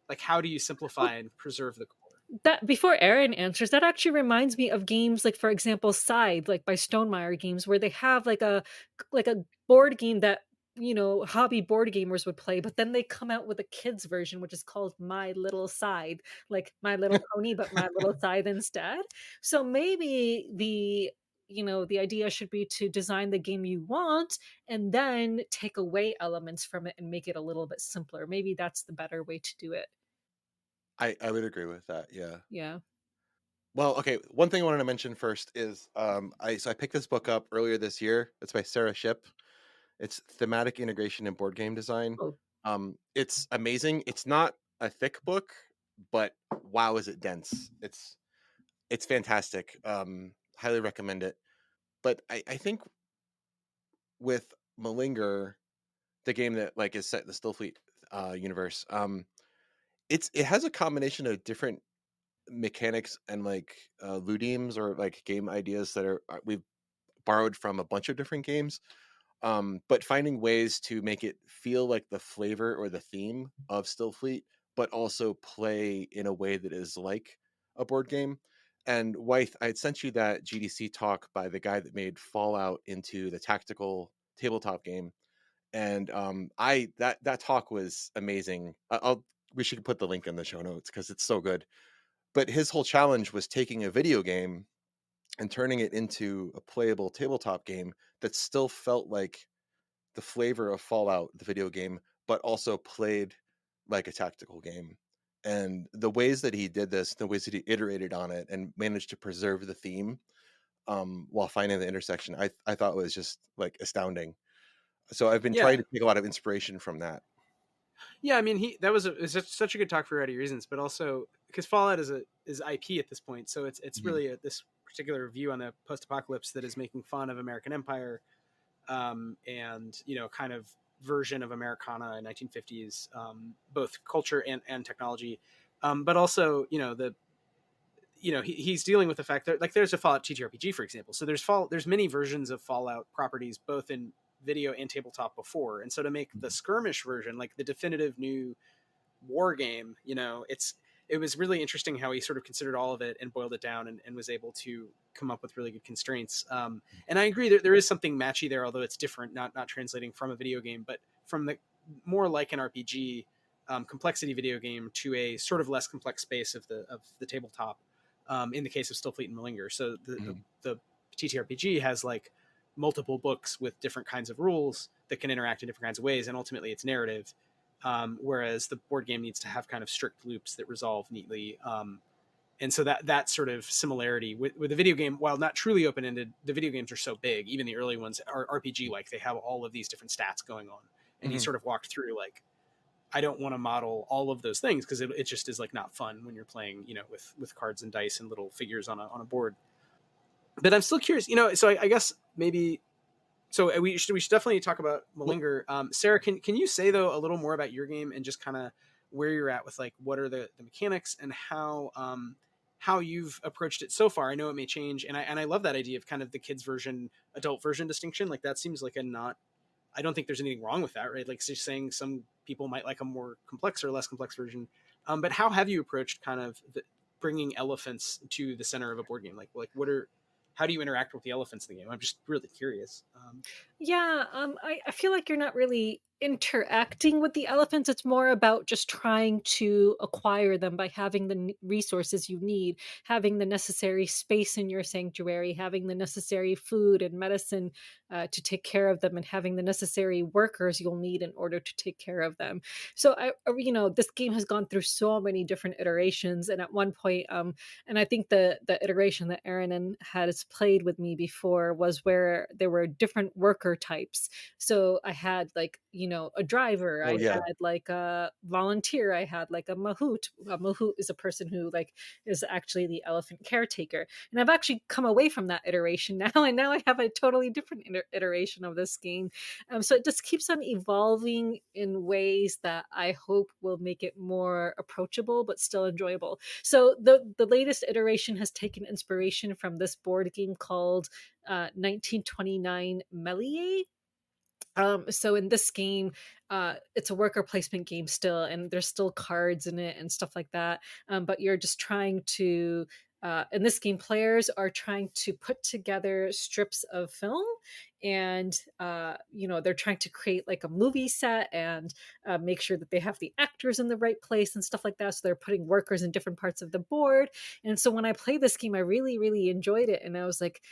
like, how do you simplify and preserve the core? That before Aaron answers, that actually reminds me of games like, for example, Scythe, like by Stonemeyer Games, where they have like a board game that hobby board gamers would play, but then they come out with a kids version, which is called My Little Scythe, like My Little Pony, but My Little Scythe instead. So maybe the idea should be to design the game you want and then take away elements from it and make it a little bit simpler. Maybe that's the better way to do it. I would agree with that. Yeah. Yeah. Well, okay. One thing I wanted to mention first is I picked this book up earlier this year. It's by Sarah Shipp. It's Thematic Integration in Board Game Design. Oh, It's amazing. It's not a thick book, but wow, is it dense? It's fantastic. Highly recommend it. But I think with Malinger, the game that like is set in the Stillfleet universe, it has a combination of different mechanics and like ludiums or like game ideas that we've borrowed from a bunch of different games, but finding ways to make it feel like the flavor or the theme of Stillfleet, but also play in a way that is like a board game. And Wythe, I had sent you that GDC talk by the guy that made Fallout into the tactical tabletop game, and I that talk was amazing. I'll we should put the link in the show notes because it's so good. But his whole challenge was taking a video game and turning it into a playable tabletop game that still felt like the flavor of Fallout, the video game, but also played like a tactical game. And the ways that he did this, the ways that he iterated on it and managed to preserve the theme while finding the intersection, I thought was just like astounding. So I've been Yeah. trying to take a lot of inspiration from that. Yeah, I mean, that was such a good talk for a variety of reasons, but also because Fallout is IP at this point, so it's Mhm. really this particular view on the post-apocalypse that is making fun of American Empire, and kind of version of Americana in 1950s, both culture and technology, but also he's dealing with the fact that, like, there's a Fallout TTRPG, for example. So there's many versions of Fallout properties, both in video and tabletop before. And so to make the skirmish version, like the definitive new war game, it was really interesting how he sort of considered all of it and boiled it down and was able to come up with really good constraints. And I agree that there is something matchy there, although it's different, not translating from a video game, but from the more like an RPG complexity video game to a sort of less complex space of the tabletop. In the case of Stillfleet and Malinger, so the Mhm. TTRPG has like multiple books with different kinds of rules, that can interact in different kinds of ways, and ultimately it's narrative. Whereas the board game needs to have kind of strict loops that resolve neatly. And so that sort of similarity with the video game, while not truly open ended, the video games are so big. Even the early ones are RPG like. They have all of these different stats going on, and he sort of walked through like, I don't want to model all of those things because it just is like not fun when you're playing, with cards and dice and little figures on a board. But I'm still curious, So I guess maybe. So we should definitely talk about Malinger. Sarah, can you say though a little more about your game and just kind of where you're at with like what are the mechanics and how you've approached it so far? I know it may change, and I love that idea of kind of the kids version, adult version distinction. Like that seems like a not. I don't think there's anything wrong with that, right? Like just saying some people might like a more complex or less complex version. But how have you approached kind of bringing elephants to the center of a board game? Like how do you interact with the elephants in the game? I'm just really curious. Yeah, I feel like you're not really interacting with the elephants. It's more about just trying to acquire them by having the resources you need, having the necessary space in your sanctuary, having the necessary food and medicine to take care of them, and having the necessary workers you'll need in order to take care of them. So this game has gone through so many different iterations, and at one point, and I think the iteration that Aaron has played with me before was where there were different worker types. So I had like, a driver, Oh I yeah. had like a volunteer, I had like a mahout. A mahout is a person who like is actually the elephant caretaker. And I've actually come away from that iteration now, and now I have a totally different iteration of this game. So it just keeps on evolving in ways that I hope will make it more approachable but still enjoyable. So the latest iteration has taken inspiration from this board game called 1929 Melier. So in this game, it's a worker placement game still, and there's still cards in it and stuff like that. But you're just trying to, in this game, players are trying to put together strips of film, and they're trying to create like a movie set and make sure that they have the actors in the right place and stuff like that. So they're putting workers in different parts of the board. And so when I played this game, I really, really enjoyed it, and I was like,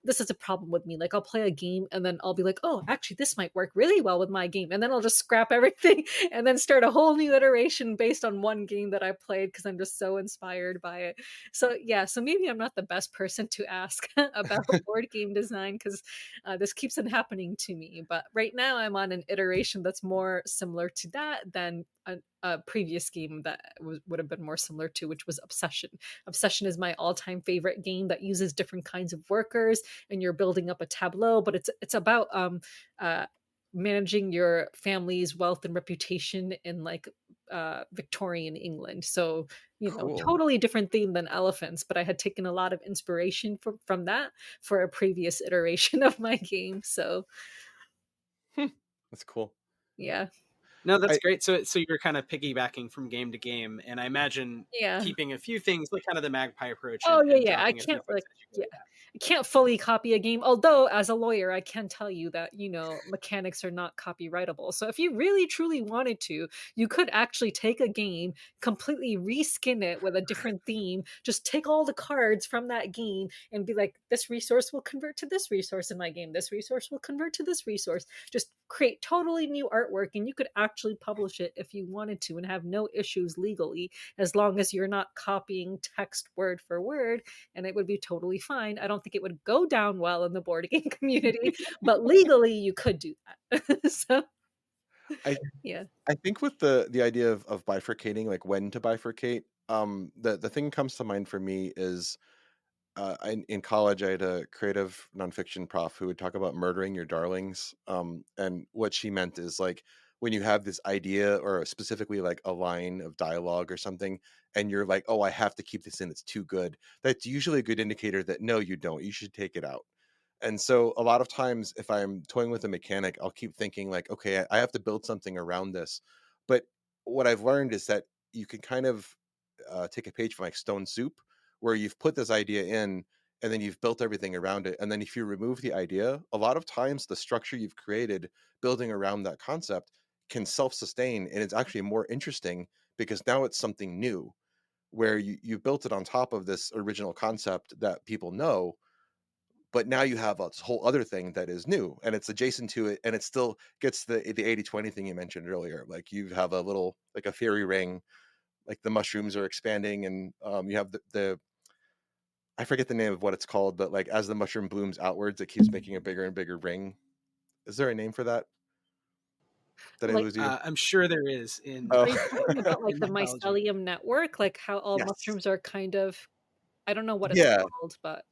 this is a problem with me. Like I'll play a game and then I'll be like, oh, actually this might work really well with my game. And then I'll just scrap everything and then start a whole new iteration based on one game that I played because I'm just so inspired by it. So yeah, so maybe I'm not the best person to ask about board game design because this keeps on happening to me. But right now I'm on an iteration that's more similar to that than a previous game that would have been more similar to, which was Obsession. Obsession is my all-time favorite game that uses different kinds of workers, and you're building up a tableau, but it's about managing your family's wealth and reputation in like Victorian England. So Cool. totally different theme than elephants, but I had taken a lot of inspiration from that for a previous iteration of my game. So That's cool. yeah. No, that's I great. So you're kind of piggybacking from game to game, and I imagine Yeah. keeping a few things like kind of the magpie approach Oh and, yeah, and yeah. I dropping a few can't things like, as you yeah. go. Yeah. I can't fully copy a game. Although as a lawyer, I can tell you that, mechanics are not copyrightable. So if you really truly wanted to, you could actually take a game, completely reskin it with a different theme, just take all the cards from that game and be like, this resource will convert to this resource in my game. This resource will convert to this resource. Just create totally new artwork, and you could actually publish it if you wanted to and have no issues legally, as long as you're not copying text word for word, and it would be totally fine. I don't think it would go down well in the board game community, but legally you could do that. So I yeah. I think with the idea of bifurcating, like when to bifurcate, the thing comes to mind for me is in college I had a creative nonfiction prof who would talk about murdering your darlings. And what she meant is like when you have this idea or specifically like a line of dialogue or something, and you're like, oh, I have to keep this in, it's too good. That's usually a good indicator that no, you don't. You should take it out. And so a lot of times if I'm toying with a mechanic, I'll keep thinking like, okay, I have to build something around this. But what I've learned is that you can kind of take a page from like Stone Soup, where you've put this idea in and then you've built everything around it. And then if you remove the idea, a lot of times the structure you've created building around that concept can self-sustain. And it's actually more interesting because now it's something new where you built it on top of this original concept that people know, but now you have this whole other thing that is new and it's adjacent to it, and it still gets the 80/20 thing you mentioned earlier. Like you have a little, like a fairy ring, like the mushrooms are expanding, and you have the I forget the name of what it's called, but like as the mushroom blooms outwards, it keeps making a bigger and bigger ring. Is there a name for that? Did I Like, lose you? I'm sure there is in Oh, are you talking about like in the mythology. mycelium network? Like how all yes. mushrooms are kind of, I don't know what it's Yeah. called, but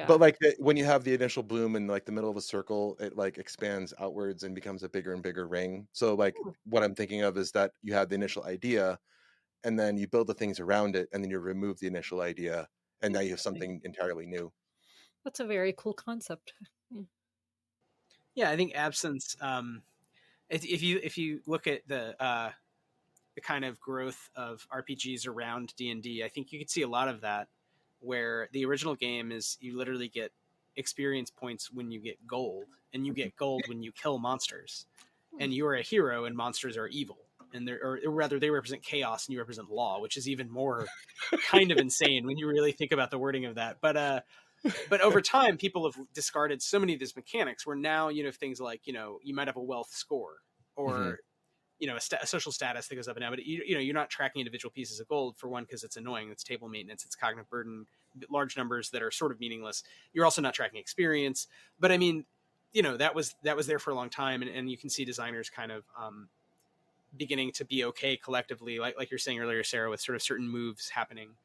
But yeah. like when you have the initial bloom in like the middle of a circle, it like expands outwards and becomes a bigger and bigger ring. So like Hmm, what I'm thinking of is that you have the initial idea, and then you build the things around it, and then you remove the initial idea, and now you have interesting. something entirely new. That's a very cool concept. Yeah. Yeah, I think absence. If you look at the kind of growth of RPGs around D&D, I think you could see a lot of that, where the original game is you literally get experience points when you get gold, and you get gold when you kill monsters, Hmm. and you are a hero and monsters are evil, and or rather they represent chaos and you represent law, which is even more kind of insane when you really think about the wording of that. But over time, people have discarded so many of these mechanics where now, things like, you might have a wealth score, Hmm. or a social status that goes up and down, but you're not tracking individual pieces of gold, for one, because it's annoying. It's table maintenance, it's cognitive burden, large numbers that are sort of meaningless. You're also not tracking experience. But I mean, that was there for a long time, and you can see designers kind of beginning to be okay collectively, like you're saying earlier, Sarah, with sort of certain moves happening.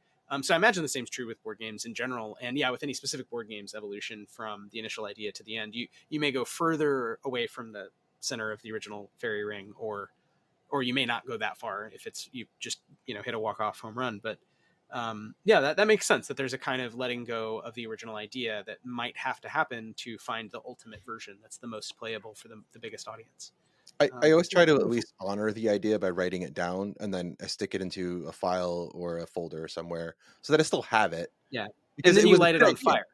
So I imagine the same is true with board games in general, and yeah, with any specific board games evolution from the initial idea to the end, you may go further away from the center of the original fairy ring, or you may not go that far if it's you just hit a walk off home run. But yeah, that makes sense that there's a kind of letting go of the original idea that might have to happen to find the ultimate version that's the most playable for the biggest audience. I always Yeah, try to at beautiful. least honor the idea by writing it down, and then I stick it into a file or a folder somewhere so that I still have it, Yeah, and because then it you was a light it good on idea. fire,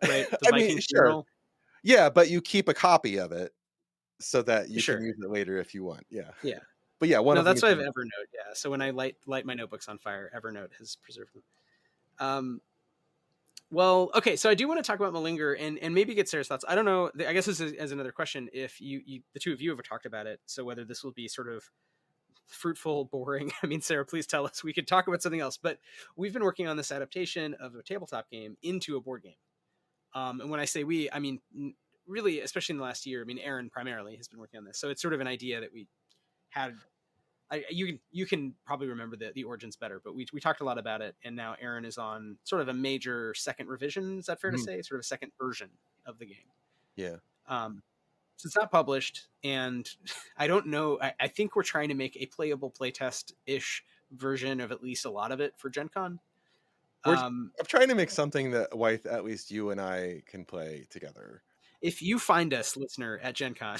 right? The I mean, Vikings sure. funeral. Yeah, but you keep a copy of it so that you can Sure. use it later if you want. Yeah. Yeah. But yeah, one No, of them that's is why I have Evernote. Yeah. So when I light my notebooks on fire, Evernote has preserved them. Um, well, okay. So I do want to talk about Malinger, and maybe get Sarah's thoughts. I don't know. I guess this is as another question. If the two of you ever talked about it, so whether this will be sort of fruitful, boring. I mean, Sarah, please tell us. We could talk about something else, but we've been working on this adaptation of a tabletop game into a board game. And when I say we, I mean really, especially in the last year. I mean, Aaron primarily has been working on this, so it's sort of an idea that we had. You can probably remember the origins better, but we talked a lot about it, and now Aaron is on sort of a major second revision. Is that fair to Mhm. say? Sort of a second version of the game. Yeah. Um, so it's not published, and I don't know. I think we're trying to make a playable playtest ish version of at least a lot of it for Gen Con. We're Um, I'm trying to make something that Wythe, at least you and I can play together. if you find us, listener, at Gen Con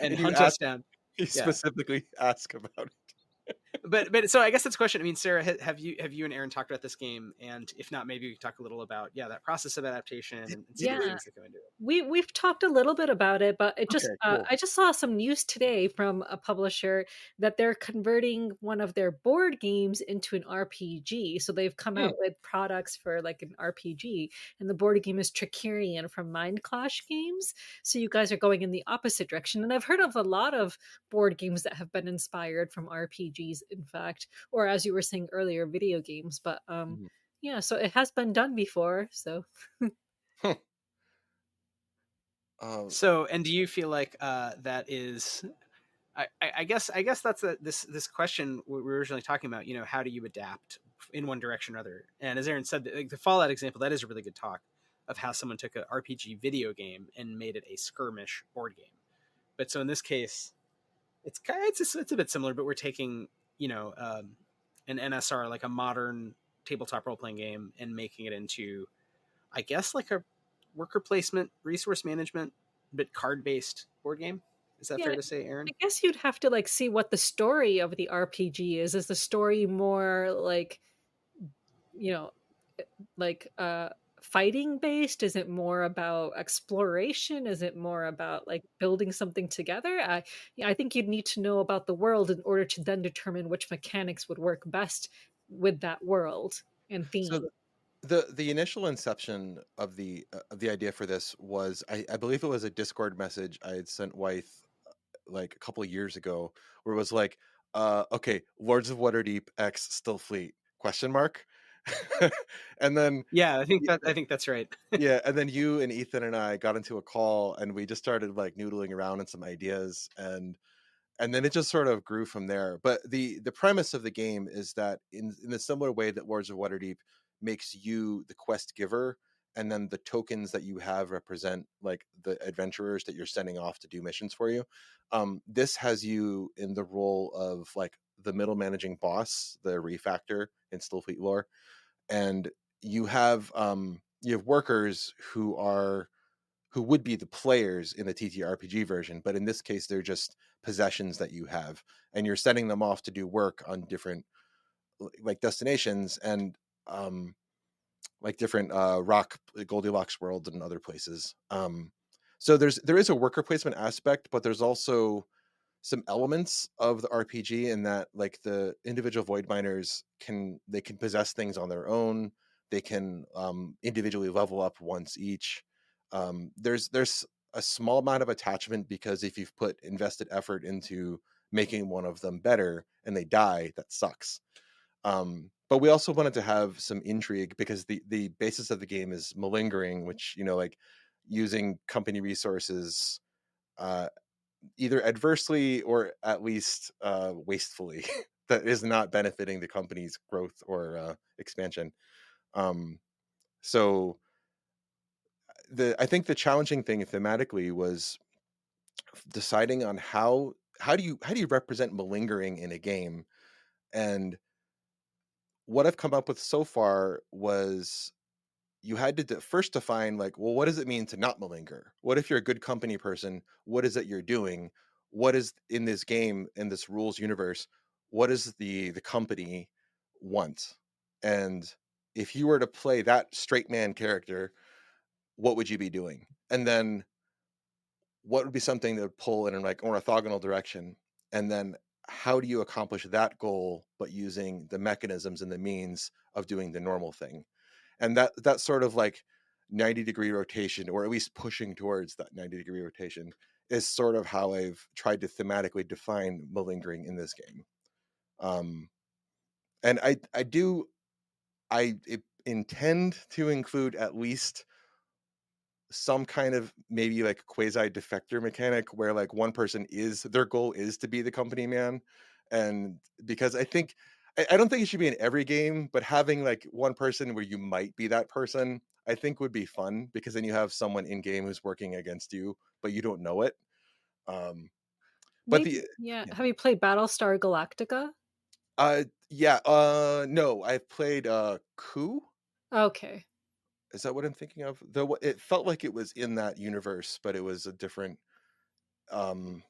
and And you hunt us ask, down, you yeah. specifically ask about it. But so I guess that's a question. I mean, Sarah, have you and Aaron talked about this game? And if not, maybe we can talk a little about that process of adaptation, and see the Yeah. things that go into it. We've talked a little bit about it, but it just Okay, cool. I just saw some news today from a publisher that they're converting one of their board games into an RPG. So they've come Hmm. out with products for like an RPG, and the board game is Tricerian from Mind Clash Games. So you guys are going in the opposite direction. And I've heard of a lot of board games that have been inspired from RPGs, in fact, or as you were saying earlier, video games. But Mhm. yeah, so it has been done before. So Huh. Um, So, and do you feel like that is? I guess that's this question we were originally talking about. How do you adapt in one direction or other? And as Aaron said, like the Fallout example, that is a really good talk of how someone took an RPG video game and made it a skirmish board game. But so in this case, it's a bit similar, but we're taking an NSR, like a modern tabletop role playing game, and making it into, I guess, like a worker placement, resource management, but card based board game. Is that yeah, fair to say, I Aaron? guess you'd have to like see what the story of the RPG is. Is the story more like, you know, like fighting based? Is it more about exploration? Is it more about like building something together? Yeah, I think you'd need to know about the world in order to then determine which mechanics would work best with that world and so theme. The initial inception of the idea for this was I believe it was a Discord message I had sent Wythe like a couple of years ago, where it was like, okay, Lords of Waterdeep X Still Fleet question mark. And then Yeah, I think that's right. yeah, and then you and Ethan and I got into a call and we just started like noodling around on some ideas, and then it just sort of grew from there. But the premise of the game is that in a similar way that Lords of Waterdeep makes you the quest giver, and then the tokens that you have represent like the adventurers that you're sending off to do missions for you. This has you in the role of like the middle managing boss, the refactor in Stillfleet lore, and you have workers who would be the players in the TTRPG version, but in this case, they're just possessions that you have, and you're sending them off to do work on different like destinations and like different rock Goldilocks world and other places. So there is a worker placement aspect, but there's also some elements of the RPG in that like the individual void miners can possess things on their own. They can individually level up once each. There's a small amount of attachment because if you've put invested effort into making one of them better and they die, that sucks. But we also wanted to have some intrigue because the basis of the game is malingering, which like using company resources uh, either adversely or at least wastefully that is not benefiting the company's growth or expansion. Um, so I think the challenging thing thematically was deciding on how do you represent malingering in a game. And what I've come up with so far was you had to first define like, well, what does it mean to not malinger? What if you're a good company person? What is it you're doing? What is in this game, in this rules universe? What does the company want? And if you were to play that straight man character, what would you be doing? And then what would be something that would pull in like orthogonal direction? And then how do you accomplish that goal but using the mechanisms and the means of doing the normal thing? And that sort of like 90-degree rotation, or at least pushing towards that 90-degree rotation, is sort of how I've tried to thematically define malingering in this game. And I intend to include at least some kind of maybe like quasi defector mechanic where like one person is their goal is to be the company man. And because I don't think it should be in every game, but having like one person where you might be that person I think would be fun, because then you have someone in game who's working against you but you don't know it. um but Maybe, the yeah. yeah Have you played Battlestar Galactica? yeah no, I've played Coup. Okay. Is that what I'm thinking of? Though it felt like it was in that universe, but it was a different um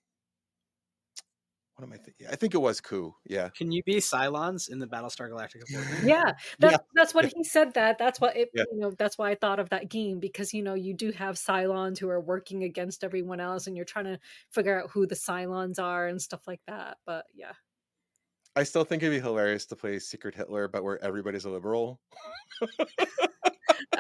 what am I thinking? I think it was Coup. Yeah. Can you be Cylons in the Battlestar Galactica board game? Yeah, Yeah. that's what Yeah. he said. That's what it, Yeah. that's why I thought of that game, because you do have Cylons who are working against everyone else, and you're trying to figure out who the Cylons are and stuff like that. But yeah. I still think it'd be hilarious to play Secret Hitler, but where everybody's a liberal.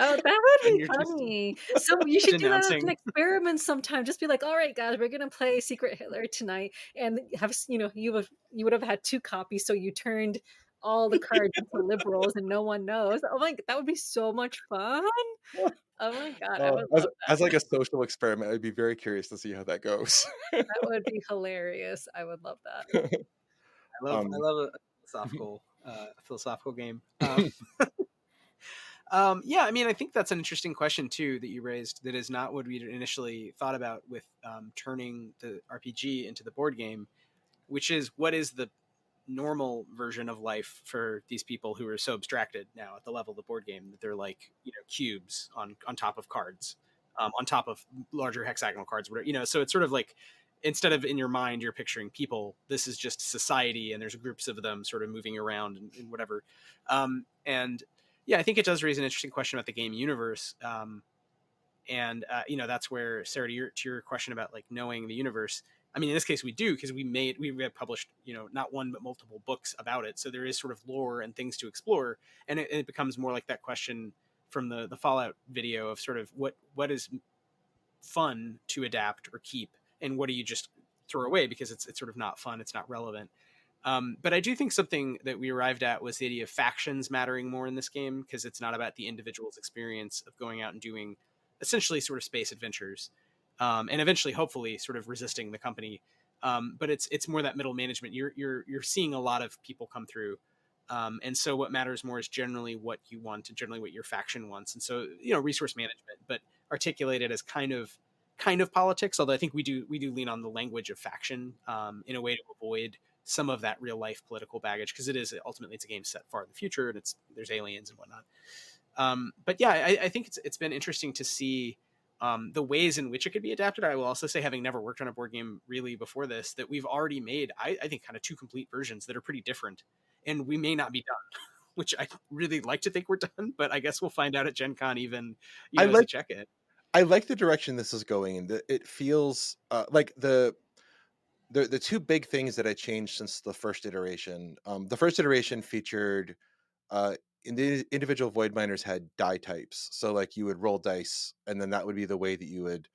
Oh, that would And be you're just funny. So you should do that as an denouncing. experiment sometime. Just be like, all right, guys, we're gonna play Secret Hitler tonight, and have you would have had two copies, so you turned all the cards into liberals, and no one knows. Oh my, that would be so much fun. Oh my god, I would love As that. like a social experiment, I'd be very curious to see how that goes. That would be hilarious. I would love that. I um, love a philosophical game. Yeah, I mean, I think that's an interesting question too that you raised. That is not what we initially thought about with turning the RPG into the board game, which is what is the normal version of life for these people who are so abstracted now at the level of the board game that they're like cubes on top of cards, on top of larger hexagonal cards, whatever So it's sort of like, instead of in your mind you're picturing people, this is just society, and there's groups of them sort of moving around and whatever. And yeah, I think it does raise an interesting question about the game universe. And that's where, Sarah, to your question about like knowing the universe. I mean, in this case, we do because we have published, not one but multiple books about it. So there is sort of lore and things to explore, and it becomes more like that question from the Fallout video of sort of what is fun to adapt or keep, and what do you just throw away because it's sort of not fun, it's not relevant. But I do think something that we arrived at was the idea of factions mattering more in this game, because it's not about the individual's experience of going out and doing essentially sort of space adventures, and eventually, hopefully, sort of resisting the company. But it's more that middle management. You're seeing a lot of people come through, and so what matters more is generally what you want and generally what your faction wants. And so resource management, but articulated as kind of politics. Although I think we do lean on the language of faction in a way to avoid some of that real life political baggage, because ultimately it's a game set far in the future, and there's aliens and whatnot. But yeah, I think it's been interesting to see the ways in which it could be adapted. I will also say, having never worked on a board game really before this, that we've already made, I think, kind of two complete versions that are pretty different, and we may not be done, which I really like to think we're done, but I guess we'll find out at Gen Con, even I as you like check it. I like the direction this is going, and it feels like the two big things that I changed since the first iteration. The first iteration featured uh, in the individual void miners had die types, so like you would roll dice, and then that would be the way that you would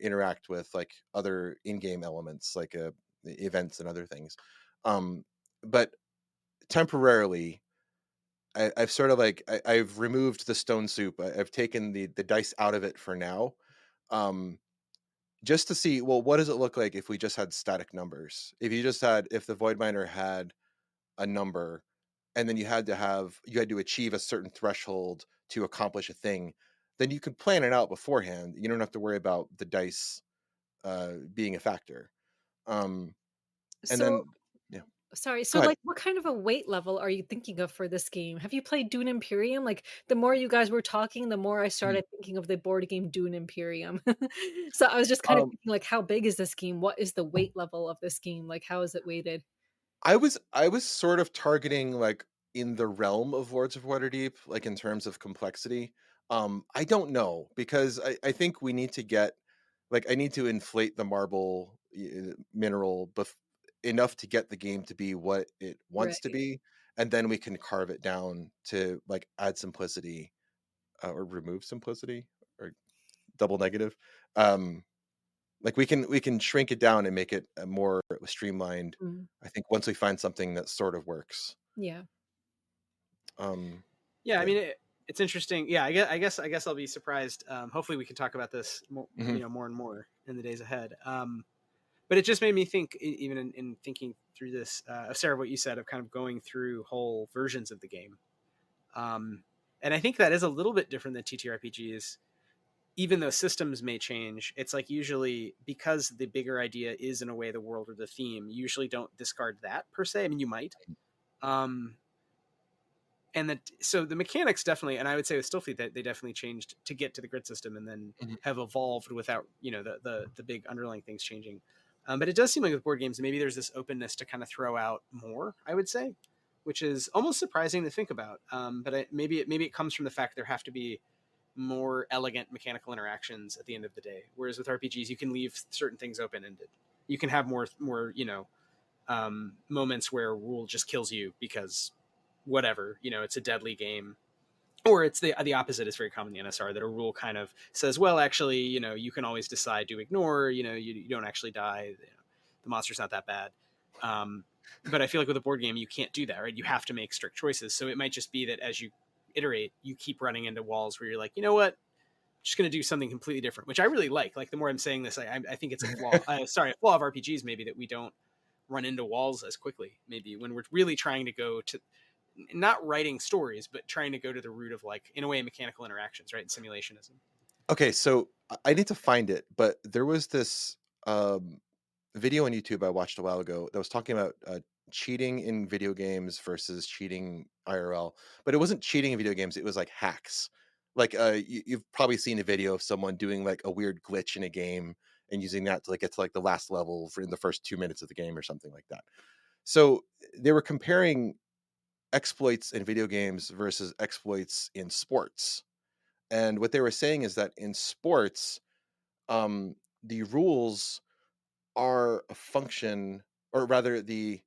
interact with like other in-game elements, like events and other things. But temporarily, I've sort of like I've removed the stone soup. I've taken the dice out of it for now, um, just to see, well, what does it look like if we just had static numbers? If the void miner had a number, and then you had to achieve a certain threshold to accomplish a thing, then you could plan it out beforehand. You don't have to worry about the dice being a factor. Um, and So then, yeah, sorry, go so ahead. like what kind of a weight level are you thinking of for this game? Have you played Dune Imperium? Like the more you guys were talking, the more I Mhm. started thinking of the board game Dune Imperium. So I was just kind of Um, thinking, like, how big is this game? What is the weight level of this game? Like, how is it weighted? I was sort of targeting like in the realm of Lords of Waterdeep, like in terms of complexity. I don't know, because I think we need to get, like, I need to inflate the marble mineral enough to get the game to be what it wants to Right. be, and then we can carve it down to like add simplicity, or remove simplicity, or double negative. Um, like we can shrink it down and make it more streamlined, Mm, I think, once we find something that sort of works. yeah. um Yeah, I yeah. mean, it's interesting. Yeah, I guess I'll be surprised. Hopefully, we can talk about this more, Hmm. more and more in the days ahead. But it just made me think, even in thinking through this, of Sarah, what you said of kind of going through whole versions of the game. Um, and I think that is a little bit different than TTRPGs, even though systems may change. It's like, usually, because the bigger idea is in a way the world or the theme, you usually don't discard that per se. I mean, you might. Um, so the mechanics definitely, and I would say with Stillfleet that they definitely changed to get to the grid system, and then Hmm. have evolved without the big underlying things changing. But it does seem like with board games, maybe there's this openness to kind of throw out more, I would say, which is almost surprising to think about. But maybe it comes from the fact there have to be more elegant mechanical interactions at the end of the day. Whereas with RPGs, you can leave certain things open ended. You can have more moments where rule just kills you because whatever, it's a deadly game. Or it's the opposite is very common in the NSR, that a rule kind of says, well, actually, you can always decide to ignore, you don't actually die, the monster's not that bad. um, but I feel like with a board game you can't do that, right? You have to make strict choices. So it might just be that as you iterate, you keep running into walls where you're like, you know what, I'm just going to do something completely different, which I really like. The more I'm saying this, I think it's a flaw, a flaw of RPGs, maybe, that we don't run into walls as quickly, maybe, when we're really trying to go to, not writing stories, but trying to go to the root of, like, in a way, mechanical interactions, right? And simulationism. Okay, so I need to find it, but there was this video on YouTube I watched a while ago that was talking about cheating in video games versus cheating IRL. But it wasn't cheating in video games; it was like hacks. Like you've probably seen a video of someone doing like a weird glitch in a game and using that to like get to like the last level for in the first 2 minutes of the game or something like that. So they were comparing exploits in video games versus exploits in sports. And what they were saying is that in sports, the rules are a function, or rather the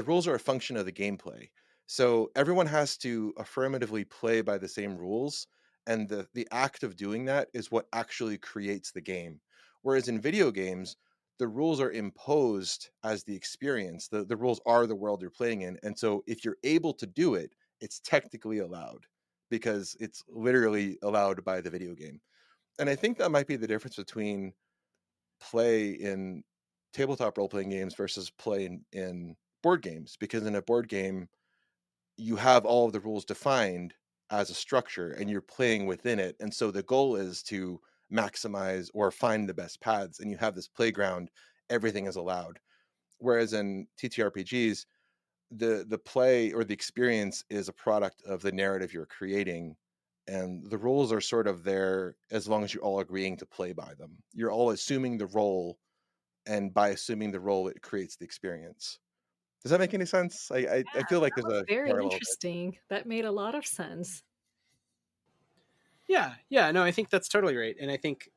rules are a function of the gameplay. So everyone has to affirmatively play by the same rules, and the act of doing that is what actually creates the game. Whereas in video games, the rules are imposed as the experience. The rules are the world you're playing in. And so if you're able to do it, it's technically allowed because it's literally allowed by the video game. And I think that might be the difference between play in tabletop role playing games versus play in board games, because in a board game you have all of the rules defined as a structure and you're playing within it, and so the goal is to maximize or find the best paths, and you have this playground, everything is allowed. Whereas in TTRPGs, the play or the experience is a product of the narrative you're creating, and the rules are sort of there as long as you're all agreeing to play by them. You're all assuming the role, and by assuming the role, it creates the experience. Does that make any sense? I feel like That there's was a very parallel there. interesting. That made a lot of sense. Yeah, yeah, no, I think that's totally right, and I think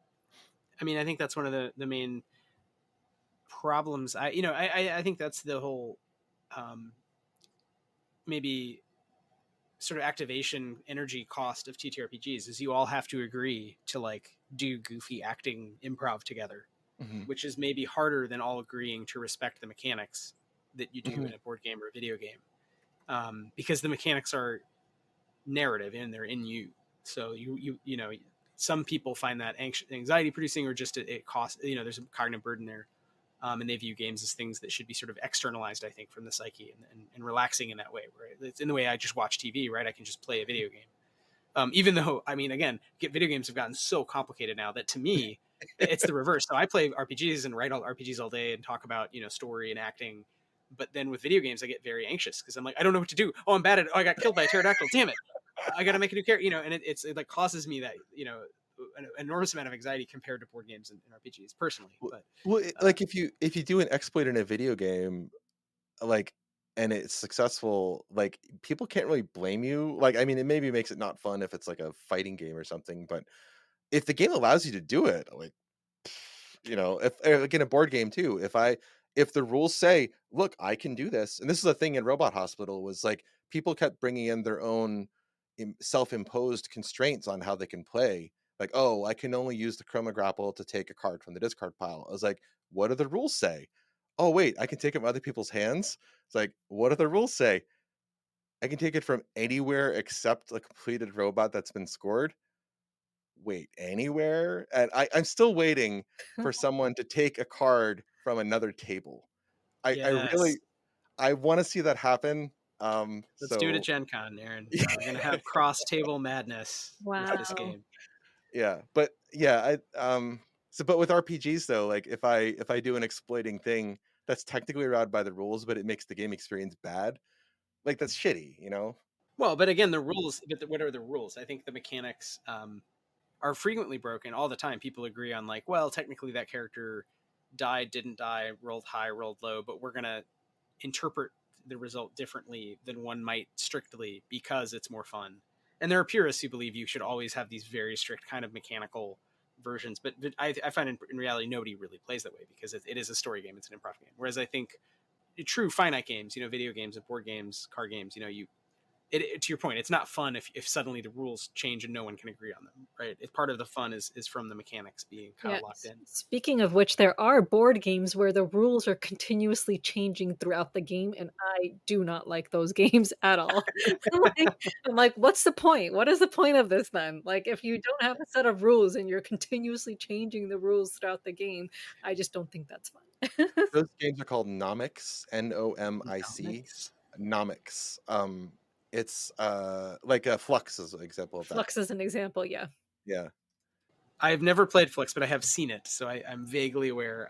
that's one of the main problems. I think that's the whole um, maybe sort of activation energy cost of TTRPGs is you all have to agree to like do goofy acting improv together, Hmm. which is maybe harder than all agreeing to respect the mechanics that you do Hmm. in a board game or a video game, because the mechanics are narrative and they're in you. So some people find that anxiety producing, or just it costs. There's a cognitive burden there, and they view games as things that should be sort of externalized, I think, from the psyche, and relaxing in that way. Where it's in the way I just watch TV, right? I can just play a video game. Even though, I mean, again, video games have gotten so complicated now that to me, it's the reverse. So I play RPGs and write all RPGs all day and talk about story and acting. But then with video games, I get very anxious because I'm like, I don't know what to do. Oh, I'm bad at it. Oh, I got killed by a pterodactyl. Damn it! I got to make a new character. And it like causes me that an enormous amount of anxiety compared to board games and RPGs personally. But uh, Like if you do an exploit in a video game, like, and it's successful, like people can't really blame you. Like, I mean, it maybe makes it not fun if it's like a fighting game or something, but if the game allows you to do it, like, if like in a board game too, if the rules say, look, I can do this, and this is a thing in Robot Hospital, was like people kept bringing in their own self-imposed constraints on how they can play. Like, oh, I can only use the chroma grapple to take a card from the discard pile. I was like, what do the rules say? Oh wait, I can take it from other people's hands. It's like, what do the rules say? I can take it from anywhere except a completed robot that's been scored. Wait, anywhere? And I'm still waiting for someone to take a card from another table. I yes, really I want to see that happen. let's do it at So Gen Con, Aaron. We're gonna have cross table madness with this Wow. game. yeah, but yeah, but with RPGs though, like if I do an exploiting thing that's technically allowed by the rules, but it makes the game experience bad, like that's shitty. Well, but again, the rules. But what are the rules? I think the mechanics are frequently broken all the time. People agree on like, well, technically that character died, didn't die, rolled high, rolled low, but we're gonna interpret the result differently than one might strictly because it's more fun. And there are purists who believe you should always have these very strict kind of mechanical versions, but I find in reality nobody really plays that way because it is a story game, it's an improv game. Whereas I think true finite games, video games and board games, card games, to your point, it's not fun if suddenly the rules change and no one can agree on them, right? Part of the fun is from the mechanics being kind Yeah. of locked in. Speaking of which, there are board games where the rules are continuously changing throughout the game, and I do not like those games at all. I'm like, what's the point? What is the point of this then? Like, if you don't have a set of rules and you're continuously changing the rules throughout the game, I just don't think that's fun. Those games are called nomics, Nomic. Comics. Nomics. It's like a Flux is an example of that. Flux is an example, yeah. Yeah. I've never played Flix, but I have seen it, so I'm vaguely aware.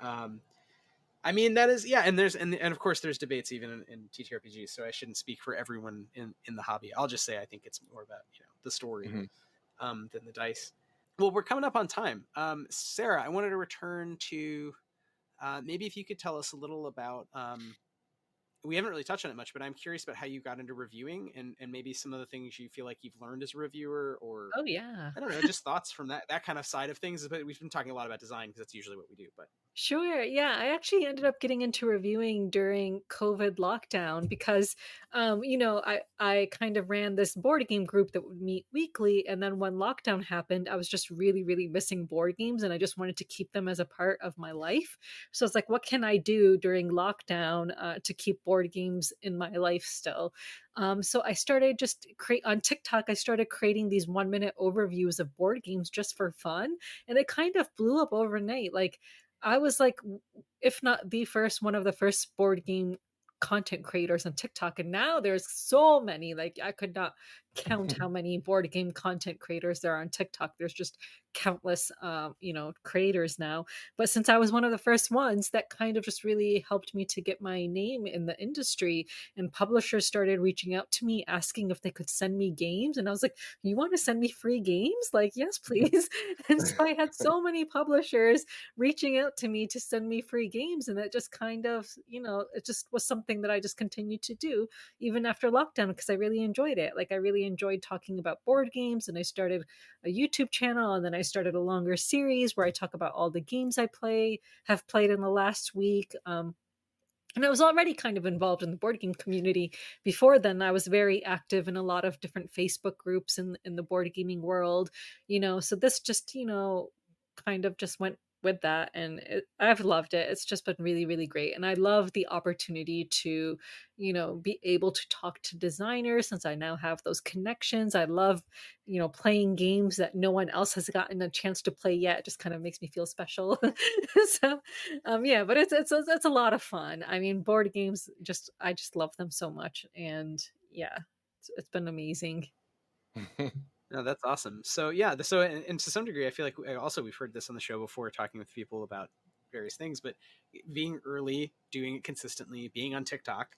I mean, that is, yeah, and and of course there's debates even in TTRPGs, so I shouldn't speak for everyone in the hobby. I'll just say I think it's more about the story Mhm. than the dice. Well, we're coming up on time. Sarah, I wanted to return to maybe if you could tell us a little about we haven't really touched on it much, but I'm curious about how you got into reviewing and maybe some of the things you feel like you've learned as a reviewer, or Oh yeah. I don't know, just thoughts from that kind of side of things. But we've been talking a lot about design because that's usually what we do. But Sure. Yeah, I actually ended up getting into reviewing during COVID lockdown because, I kind of ran this board game group that would meet weekly, and then when lockdown happened, I was just really, really missing board games, and I just wanted to keep them as a part of my life. So it's like, what can I do during lockdown to keep board games in my life still? So I started just create on TikTok. I started creating these 1 minute overviews of board games just for fun, and it kind of blew up overnight. Like I was like, if not the first, one of the first board game content creators on TikTok. And now there's so many, like I could not count how many board game content creators there are on TikTok. There's just countless, creators now. But since I was one of the first ones, that kind of just really helped me to get my name in the industry. And publishers started reaching out to me asking if they could send me games. And I was like, you want to send me free games? Like, yes, please. And so I had so many publishers reaching out to me to send me free games, and it just kind of, it just was something that I just continued to do even after lockdown because I really enjoyed it. Like I really enjoyed talking about board games, and I started a YouTube channel, and then I started a longer series where I talk about all the games I have played in the last week. And I was already kind of involved in the board game community before then. I was very active in a lot of different Facebook groups in the board gaming world, so this just, kind of just went with that. And I've loved it. It's just been really, really great. And I love the opportunity to, be able to talk to designers since I now have those connections. I love, playing games that no one else has gotten a chance to play yet. It just kind of makes me feel special. So yeah, but it's a lot of fun. I mean, board games, just I just love them so much, and yeah, it's been amazing. no, that's awesome. So yeah, so and to some degree, I feel like also we've heard this on the show before, talking with people about various things, but being early, doing it consistently, being on TikTok,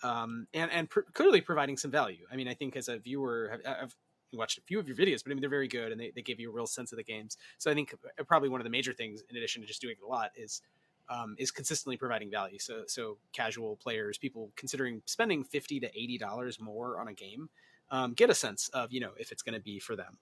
and clearly providing some value. I mean, I think as a viewer, I've watched a few of your videos, but I mean they're very good, and they give you a real sense of the games. So I think probably one of the major things, in addition to just doing it a lot, is consistently providing value. So casual players, people considering spending $50 to $80 more on a game, get a sense of if it's going to be for them.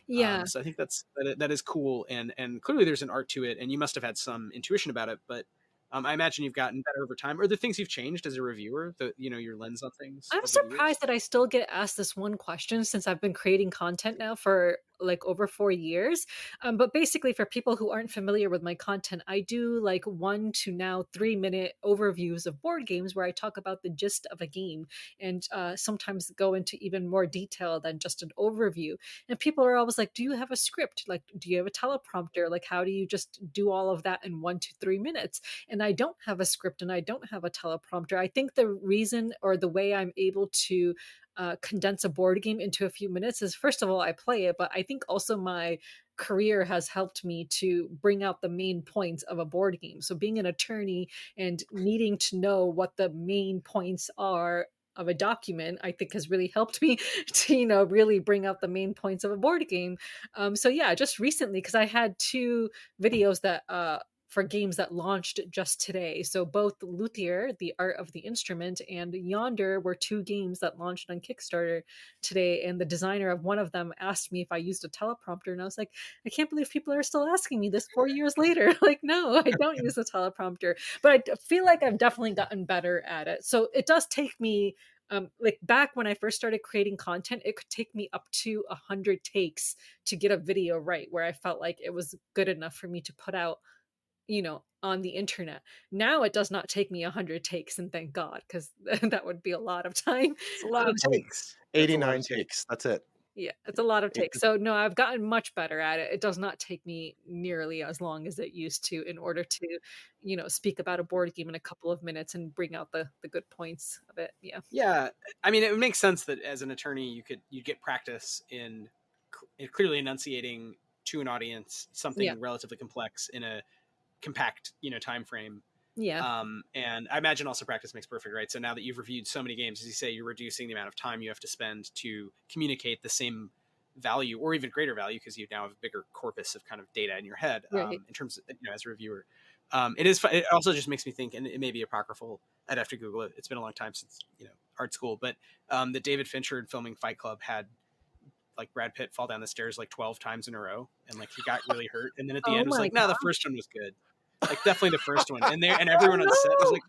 Yeah. So I think that is cool, and clearly there's an art to it, and you must have had some intuition about it. But I imagine you've gotten better over time. Are there things you've changed as a reviewer? Your lens on things I'm over the years? surprised that I still get asked this one question since I've been creating content now for like over 4 years. But basically, for people who aren't familiar with my content, I do like 1 to now 3 minute overviews of board games where I talk about the gist of a game and sometimes go into even more detail than just an overview. And people are always like, do you have a script? Like, do you have a teleprompter? Like, how do you just do all of that in 1 to 3 minutes? And I don't have a script and I don't have a teleprompter. I think the reason or the way I'm able to condense a board game into a few minutes is, first of all, I play it, but I think also my career has helped me to bring out the main points of a board game. So being an attorney and needing to know what the main points are of a document, I think has really helped me to, really bring out the main points of a board game. So yeah, just recently, because I had two videos that for games that launched just today. So both Luthier, The Art of the Instrument, and Yonder were two games that launched on Kickstarter today. And the designer of one of them asked me if I used a teleprompter. And I was like, I can't believe people are still asking me this 4 years later. Like, no, I don't use a teleprompter. But I feel like I've definitely gotten better at it. So it does take me like back when I first started creating content, it could take me up to 100 takes to get a video right where I felt like it was good enough for me to put out, on the internet. Now it does not take me 100 takes, and thank God, because that would be a lot of time. It's a lot of Um, takes. That's a lot 89 of takes. takes. That's it. yeah, it's a lot of Eight takes. So no, I've gotten much better at it. It does not take me nearly as long as it used to in order to, speak about a board game in a couple of minutes and bring out the good points of it. Yeah. Yeah, I mean, it makes sense that as an attorney, you get practice in clearly enunciating to an audience Yeah. something relatively complex in a compact time frame. Yeah. And I imagine also practice makes perfect, right? So now that you've reviewed so many games, as you say, you're reducing the amount of time you have to spend to communicate the same value or even greater value because you now have a bigger corpus of kind of data in your head Right. in terms of, as a reviewer. It also just makes me think, and it may be apocryphal, I'd have to Google it. It's been a long time since art school, but that David Fincher in filming Fight Club had like Brad Pitt fall down the stairs like 12 times in a row, and like he got really hurt, and then at the Oh end was my like, "No, god. the first one was good." Like definitely the first one, and everyone on set was No. like,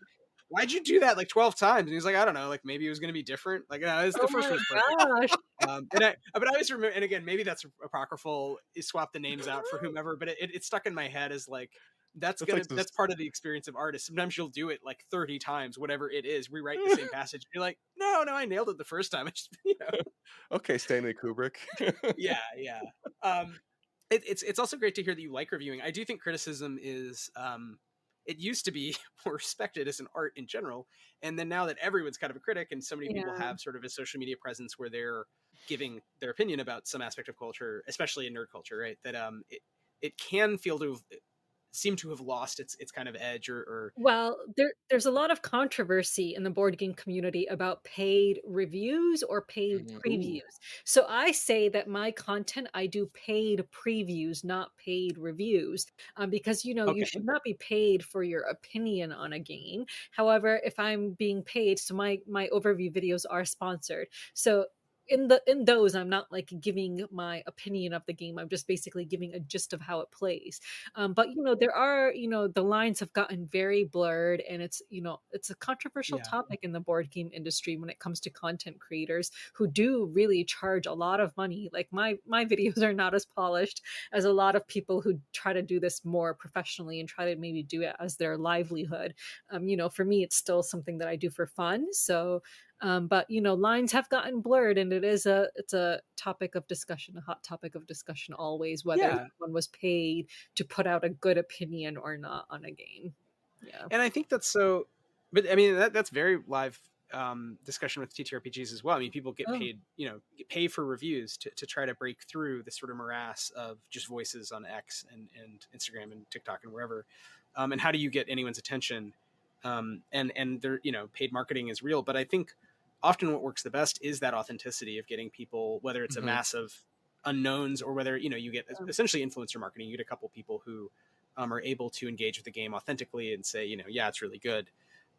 "Why'd you do that like 12 times?" And he was like, "I don't know, like maybe it was going to be different." Like, no, the Oh first my one was perfect. gosh. But I always remember, and again, maybe that's apocryphal. You swap the names out for whomever, but it stuck in my head as like That's like that's this. part of the experience of artists. Sometimes you'll do it like 30 times, whatever it is, rewrite the same passage. You're like, no, I nailed it the first time. I just, Okay, Stanley Kubrick. yeah, yeah. It's also great to hear that you like reviewing. I do think criticism is it used to be more respected as an art in general, and then now that everyone's kind of a critic and so many people Yeah. have sort of a social media presence where they're giving their opinion about some aspect of culture, especially in nerd culture, right? That it can feel to seem to have lost its kind of edge or Well, there's a lot of controversy in the board game community about paid reviews or paid ooh, previews. So I say that my content, I do paid previews, not paid reviews, because you okay, should not be paid for your opinion on a game. However, if I'm being paid, so my overview videos are sponsored. So in those, I'm not like giving my opinion of the game. I'm just basically giving a gist of how it plays. But there are, the lines have gotten very blurred, and it's a controversial yeah. topic in the board game industry when it comes to content creators who do really charge a lot of money. Like my videos are not as polished as a lot of people who try to do this more professionally and try to maybe do it as their livelihood. For me, it's still something that I do for fun. So but lines have gotten blurred, and it's a topic of discussion, a hot topic of discussion always, whether Yeah, someone was paid to put out a good opinion or not on a game. Yeah. and I think that's so. But I mean, that's very live discussion with TTRPGs as well. I mean, people get Oh, paid, pay for reviews to try to break through this sort of morass of just voices on X and Instagram and TikTok and wherever. And how do you get anyone's attention? And their paid marketing is real, but I think often what works the best is that authenticity of getting people, whether it's a Mhm. mass of unknowns or whether you get yeah. essentially influencer marketing. You get a couple people who are able to engage with the game authentically and say, yeah, it's really good.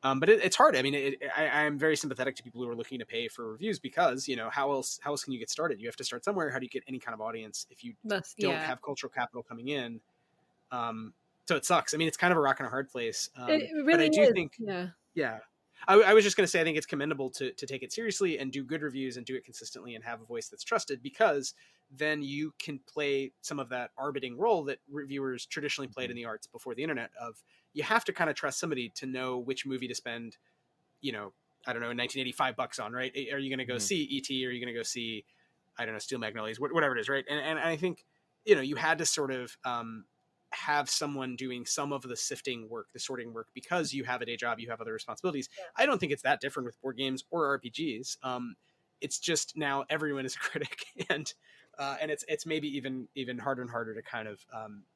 But it's hard. I mean, I'm very sympathetic to people who are looking to pay for reviews because how else can you get started? You have to start somewhere. How do you get any kind of audience if you That's don't yeah. have cultural capital coming in? So it sucks. I mean, it's kind of a rock and a hard place. It But really I do is. think, Yeah. yeah, I was just going to say I think it's commendable to take it seriously and do good reviews and do it consistently and have a voice that's trusted, because then you can play some of that arbitering role that reviewers traditionally played in the arts before the internet. Of you have to kind of trust somebody to know which movie to spend, I don't know, in 1985 bucks on, right? Are you going to go Mhm. see E.T.? Are you going to go see, I don't know, Steel Magnolias, whatever it is, right? And I think, you had to sort of have someone doing some of the sifting work, the sorting work, because you have a day job, you have other responsibilities. I don't think it's that different with board games or RPGs. It's just now everyone is a critic, and it's maybe even harder and harder to kind of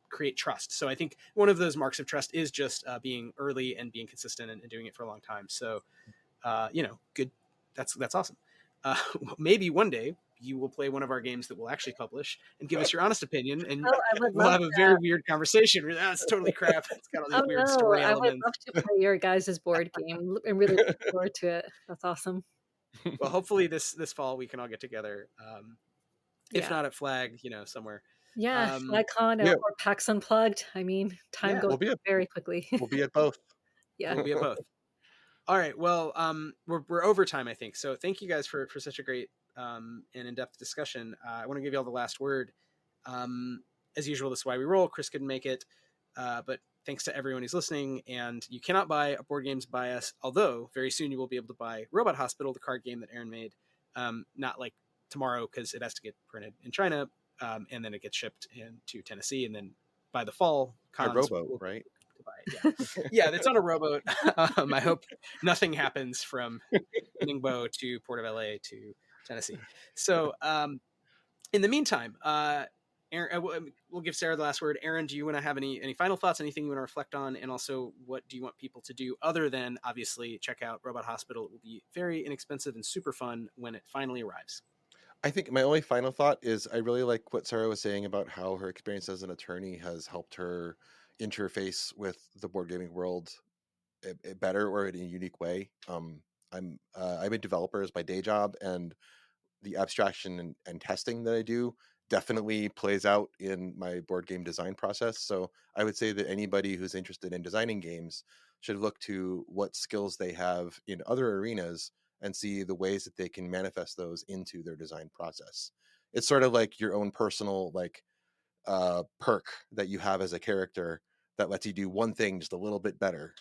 create trust. So I think one of those marks of trust is just being early and being consistent and doing it for a long time. So good. That's awesome. Uh, Maybe one day you will play one of our games that we'll actually publish and give us your honest opinion, and Oh, I would we'll love have a very weird conversation. That's totally crap. It's got all these oh weird no, story I would elements. love to play your guys' board game and really look forward to it. That's awesome. Well, hopefully this fall we can all get together. If Yeah. not at Flag, somewhere. Yeah, Um, FlyCon Yeah, or PAX Unplugged. I mean, time yeah, goes we'll be by at very quickly. we'll be at both. Yeah. we'll be at both. All right. Well, we're over time, I think. So thank you guys for such a great and in-depth discussion. I want to give you all the last word. Um, as usual, this is why we roll. Chris couldn't make it, but thanks to everyone who's listening. And you cannot buy a board games by us, although very soon you will be able to buy Robot Hospital, the card game that Aaron made. Not like tomorrow because it has to get printed in China, and then it gets shipped into Tennessee, and then by the fall, By cons rowboat, will right? to buy it. Yeah, yeah, that's on a rowboat. I hope nothing happens from Ningbo to Port of LA to Tennessee. So, in the meantime, Aaron, we'll give Sarah the last word. Aaron, do you want to have any final thoughts? Anything you want to reflect on? And also, what do you want people to do other than obviously check out Robot Hospital? It will be very inexpensive and super fun when it finally arrives. I think my only final thought is I really like what Sarah was saying about how her experience as an attorney has helped her interface with the board gaming world better or in a unique way. I'm a developer as my day job, and the abstraction and testing that I do definitely plays out in my board game design process. So I would say that anybody who's interested in designing games should look to what skills they have in other arenas and see the ways that they can manifest those into their design process. It's sort of like your own personal perk that you have as a character that lets you do one thing just a little bit better.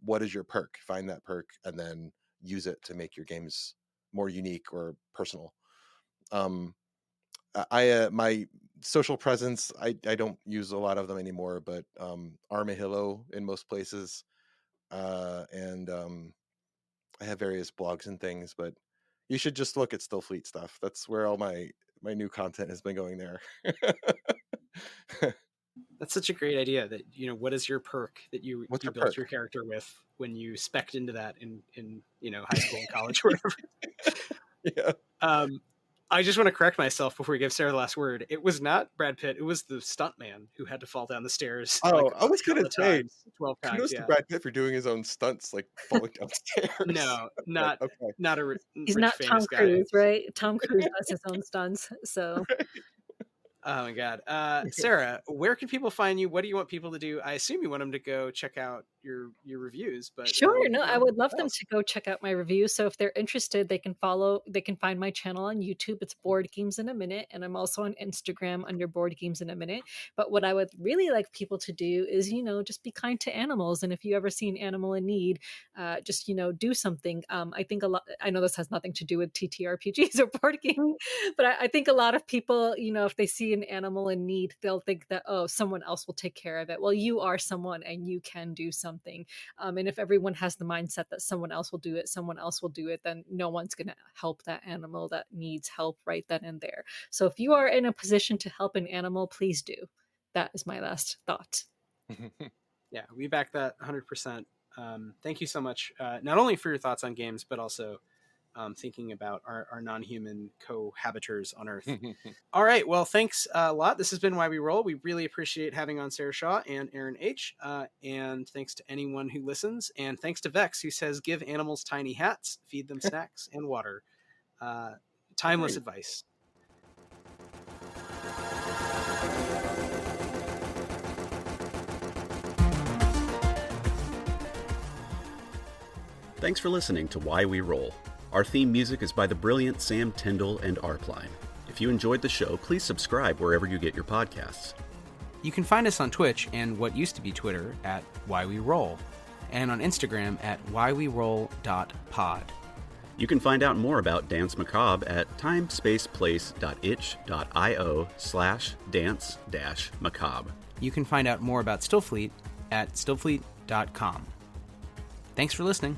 What is your perk? Find that perk and then use it to make your games more unique or personal. My social presence, I don't use a lot of them anymore, but Armahillo in most places, and I have various blogs and things, but you should just look at Stillfleet stuff. That's where all my new content has been going there. That's such a great idea. That what is your perk that you What's your built perk? your character with when you spec'd into that in high school and college or whatever. Yeah. I just want to correct myself before we give Sarah the last word. It was not Brad Pitt. It was the stuntman who had to fall down the stairs. Oh, I was gonna say, 12 times. kudos to Yeah. Brad Pitt for doing his own stunts, like falling downstairs. No, But, not okay. not a He's rich, not Tom famous guy. Cruise, right? Tom Cruise does his own stunts. So Oh my God. Sarah, where can people find you? What do you want people to do? I assume you want them to go check out your reviews, but sure, no, I would love them to go check out my reviews. So if they're interested, they can find my channel on YouTube. It's Board Games in a Minute, and I'm also on Instagram under Board Games in a Minute. But what I would really like people to do is, just be kind to animals. And if you ever see an animal in need, just do something. I think I know this has nothing to do with TTRPGs or board games, but I think a lot of people, if they see an animal in need, they'll think that, oh, someone else will take care of it. Well, you are someone and you can do something. And if everyone has the mindset that someone else will do it, then no one's going to help that animal that needs help right then and there. So if you are in a position to help an animal, please do. That is my last thought. Yeah, we back that 100%. Thank you so much, not only for your thoughts on games, but also thinking about our non-human cohabitors on Earth. All right, well, thanks a lot. This has been Why We Roll. We really appreciate having on Sarah Shaw and Aaron H. And thanks to anyone who listens. And thanks to Vex, who says, give animals tiny hats, feed them snacks and water. Timeless advice. Thanks for listening to Why We Roll. Our theme music is by the brilliant Sam Tyndall and Arpline. If you enjoyed the show, please subscribe wherever you get your podcasts. You can find us on Twitch and what used to be Twitter at Why We Roll, and on Instagram at whyweroll.pod. You can find out more about Dance Macabre at timespaceplace.itch.io/dance-macabre. You can find out more about Stillfleet at stillfleet.com. Thanks for listening.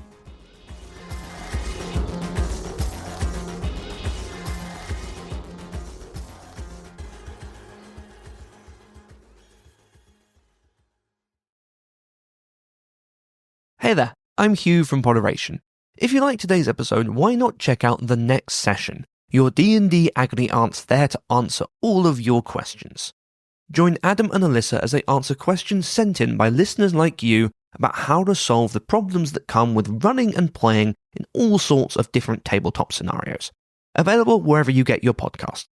Hey there, I'm Hugh from Moderation. If you like today's episode, why not check out The Next Session, your D&D agony aunt's there to answer all of your questions. Join Adam and Alyssa as they answer questions sent in by listeners like you about how to solve the problems that come with running and playing in all sorts of different tabletop scenarios. Available wherever you get your podcast.